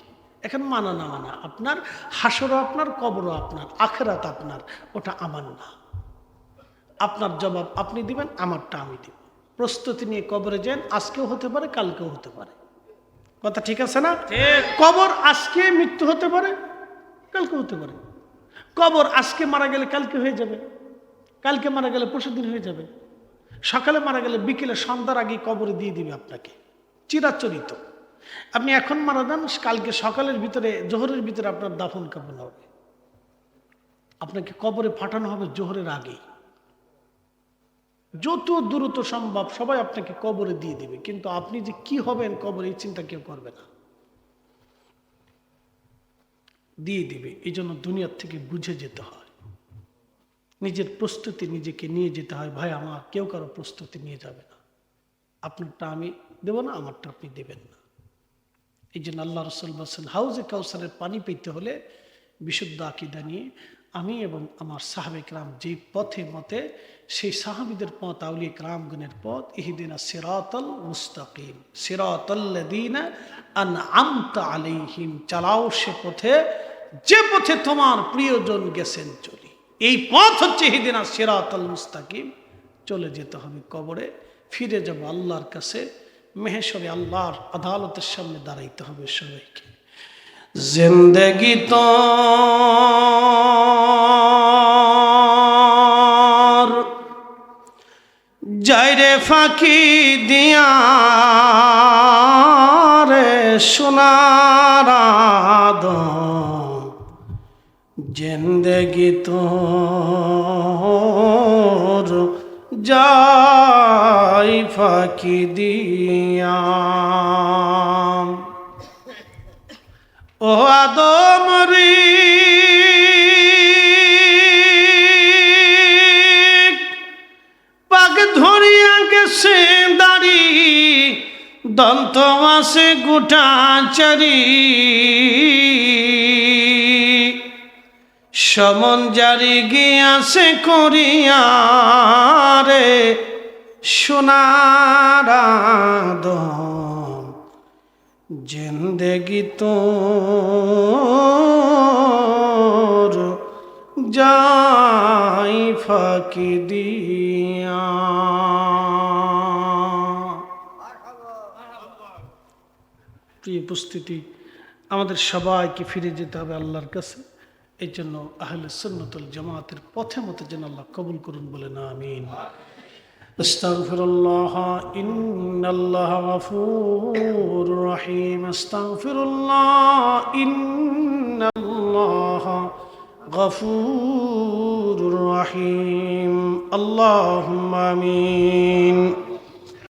এখন মানা না মানা আপনার, হাসরও আপনার, কবরও আপনার, আখিরাত আপনার, ওটা আমার না। আপনার জবাব আপনি দিবেন, আমারটা আমি দিব। প্রস্তুতি নিয়ে কবরে যান, আজকেও হতে পারে, কালকেও হতে পারে। কথা ঠিক আছে না? কবর আজকে মৃত্যু হতে পারে, কালকে হতে পারে। কবর আজকে মারা গেলে কালকে হয়ে যাবে, কালকে মারা গেলে পরশুদিন হয়ে যাবে, সকালে মারা গেলে বিকেলে সন্ধ্যার আগে কবরে দিয়ে দিবে আপনাকে, চিরাচরিত। আপনি এখন মারা যান, কালকে সকালের ভিতরে, জোহরের ভিতরে আপনার দাফন কাফন হবে, আপনাকে কবরে পাঠানো হবে জোহরের আগেই। যত দ্রুত সম্ভব সবাই আপনাকে কবরে দিয়ে দিবে, কিন্তু আপনি যে কি হবেন কবরে এই চিন্তা কেউ করবে না, দিয়ে দিবে। এই জন্য দুনিয়ার থেকে বুঝে যেতে হয়, নিজের প্রস্তুতি নিজেকে নিয়ে যেতে হয়। ভাই আমার কেউ কারো প্রস্তুতি নিয়ে যাবে না, আপনারটা আমি দেব না, আমারটা আপনি দেবেন না। এই জন্য আল্লাহ রাসূল বলেছেন, হাউজে কাউসারের পানি পেতে হলে বিশুদ্ধ আকীদা নিয়ে আমি এবং আমার সাহাবে কেরাম যেই পথে মতে, সেই সাহাবীদের পথ, আউলিয়া কেরামগণের পথ, ইহদিনা সিরাতাল মুস্তাকিম সিরাতাল্লাযীনা আনআমতা আলাইহিম, চালাও সে পথে যে পথে তোমার প্রিয়জন গেছেন চলি। এই পথ হচ্ছে ইহদিনা সিরাতাল মুস্তাকিম। চলে যেতে হবে কবরে, ফিরে যাব আল্লাহর কাছে, মেহেশরে আল্লাহর আদালতের সামনে দাঁড়াইতে হবে সবাইকে। জিন্দেগি তো যাইরে ফাঁকি দিয়া রে সোনার আদম, জিন্দেগি তোর যাই ফাঁকি দিয়া। ও আদম রে পাক ধরিয়া গেছে দাড়ি, দন্ত আছে গোটা চারি, সমন জারি গিয়াছে করিয়া রে সোনার আদম, জিন্দেগি তোর যাই ফাঁকি দিয়া। প্রিয় উপস্থিতি, আমাদের সবাইকে ফিরে যেতে হবে আল্লাহর কাছে। এই জন্য আহলে সুন্নাতুল জামাতের পথে মতে যেন আল্লাহ কবুল করুন, বলেন আমিন। আস্তাগফিরুল্লাহ ইন্নাল্লাহা গফুরুর রহিম। আস্তাগফিরুল্লাহ ইন্নাল্লাহা গফুরুর রহিম। আল্লাহুম্মা আমিন।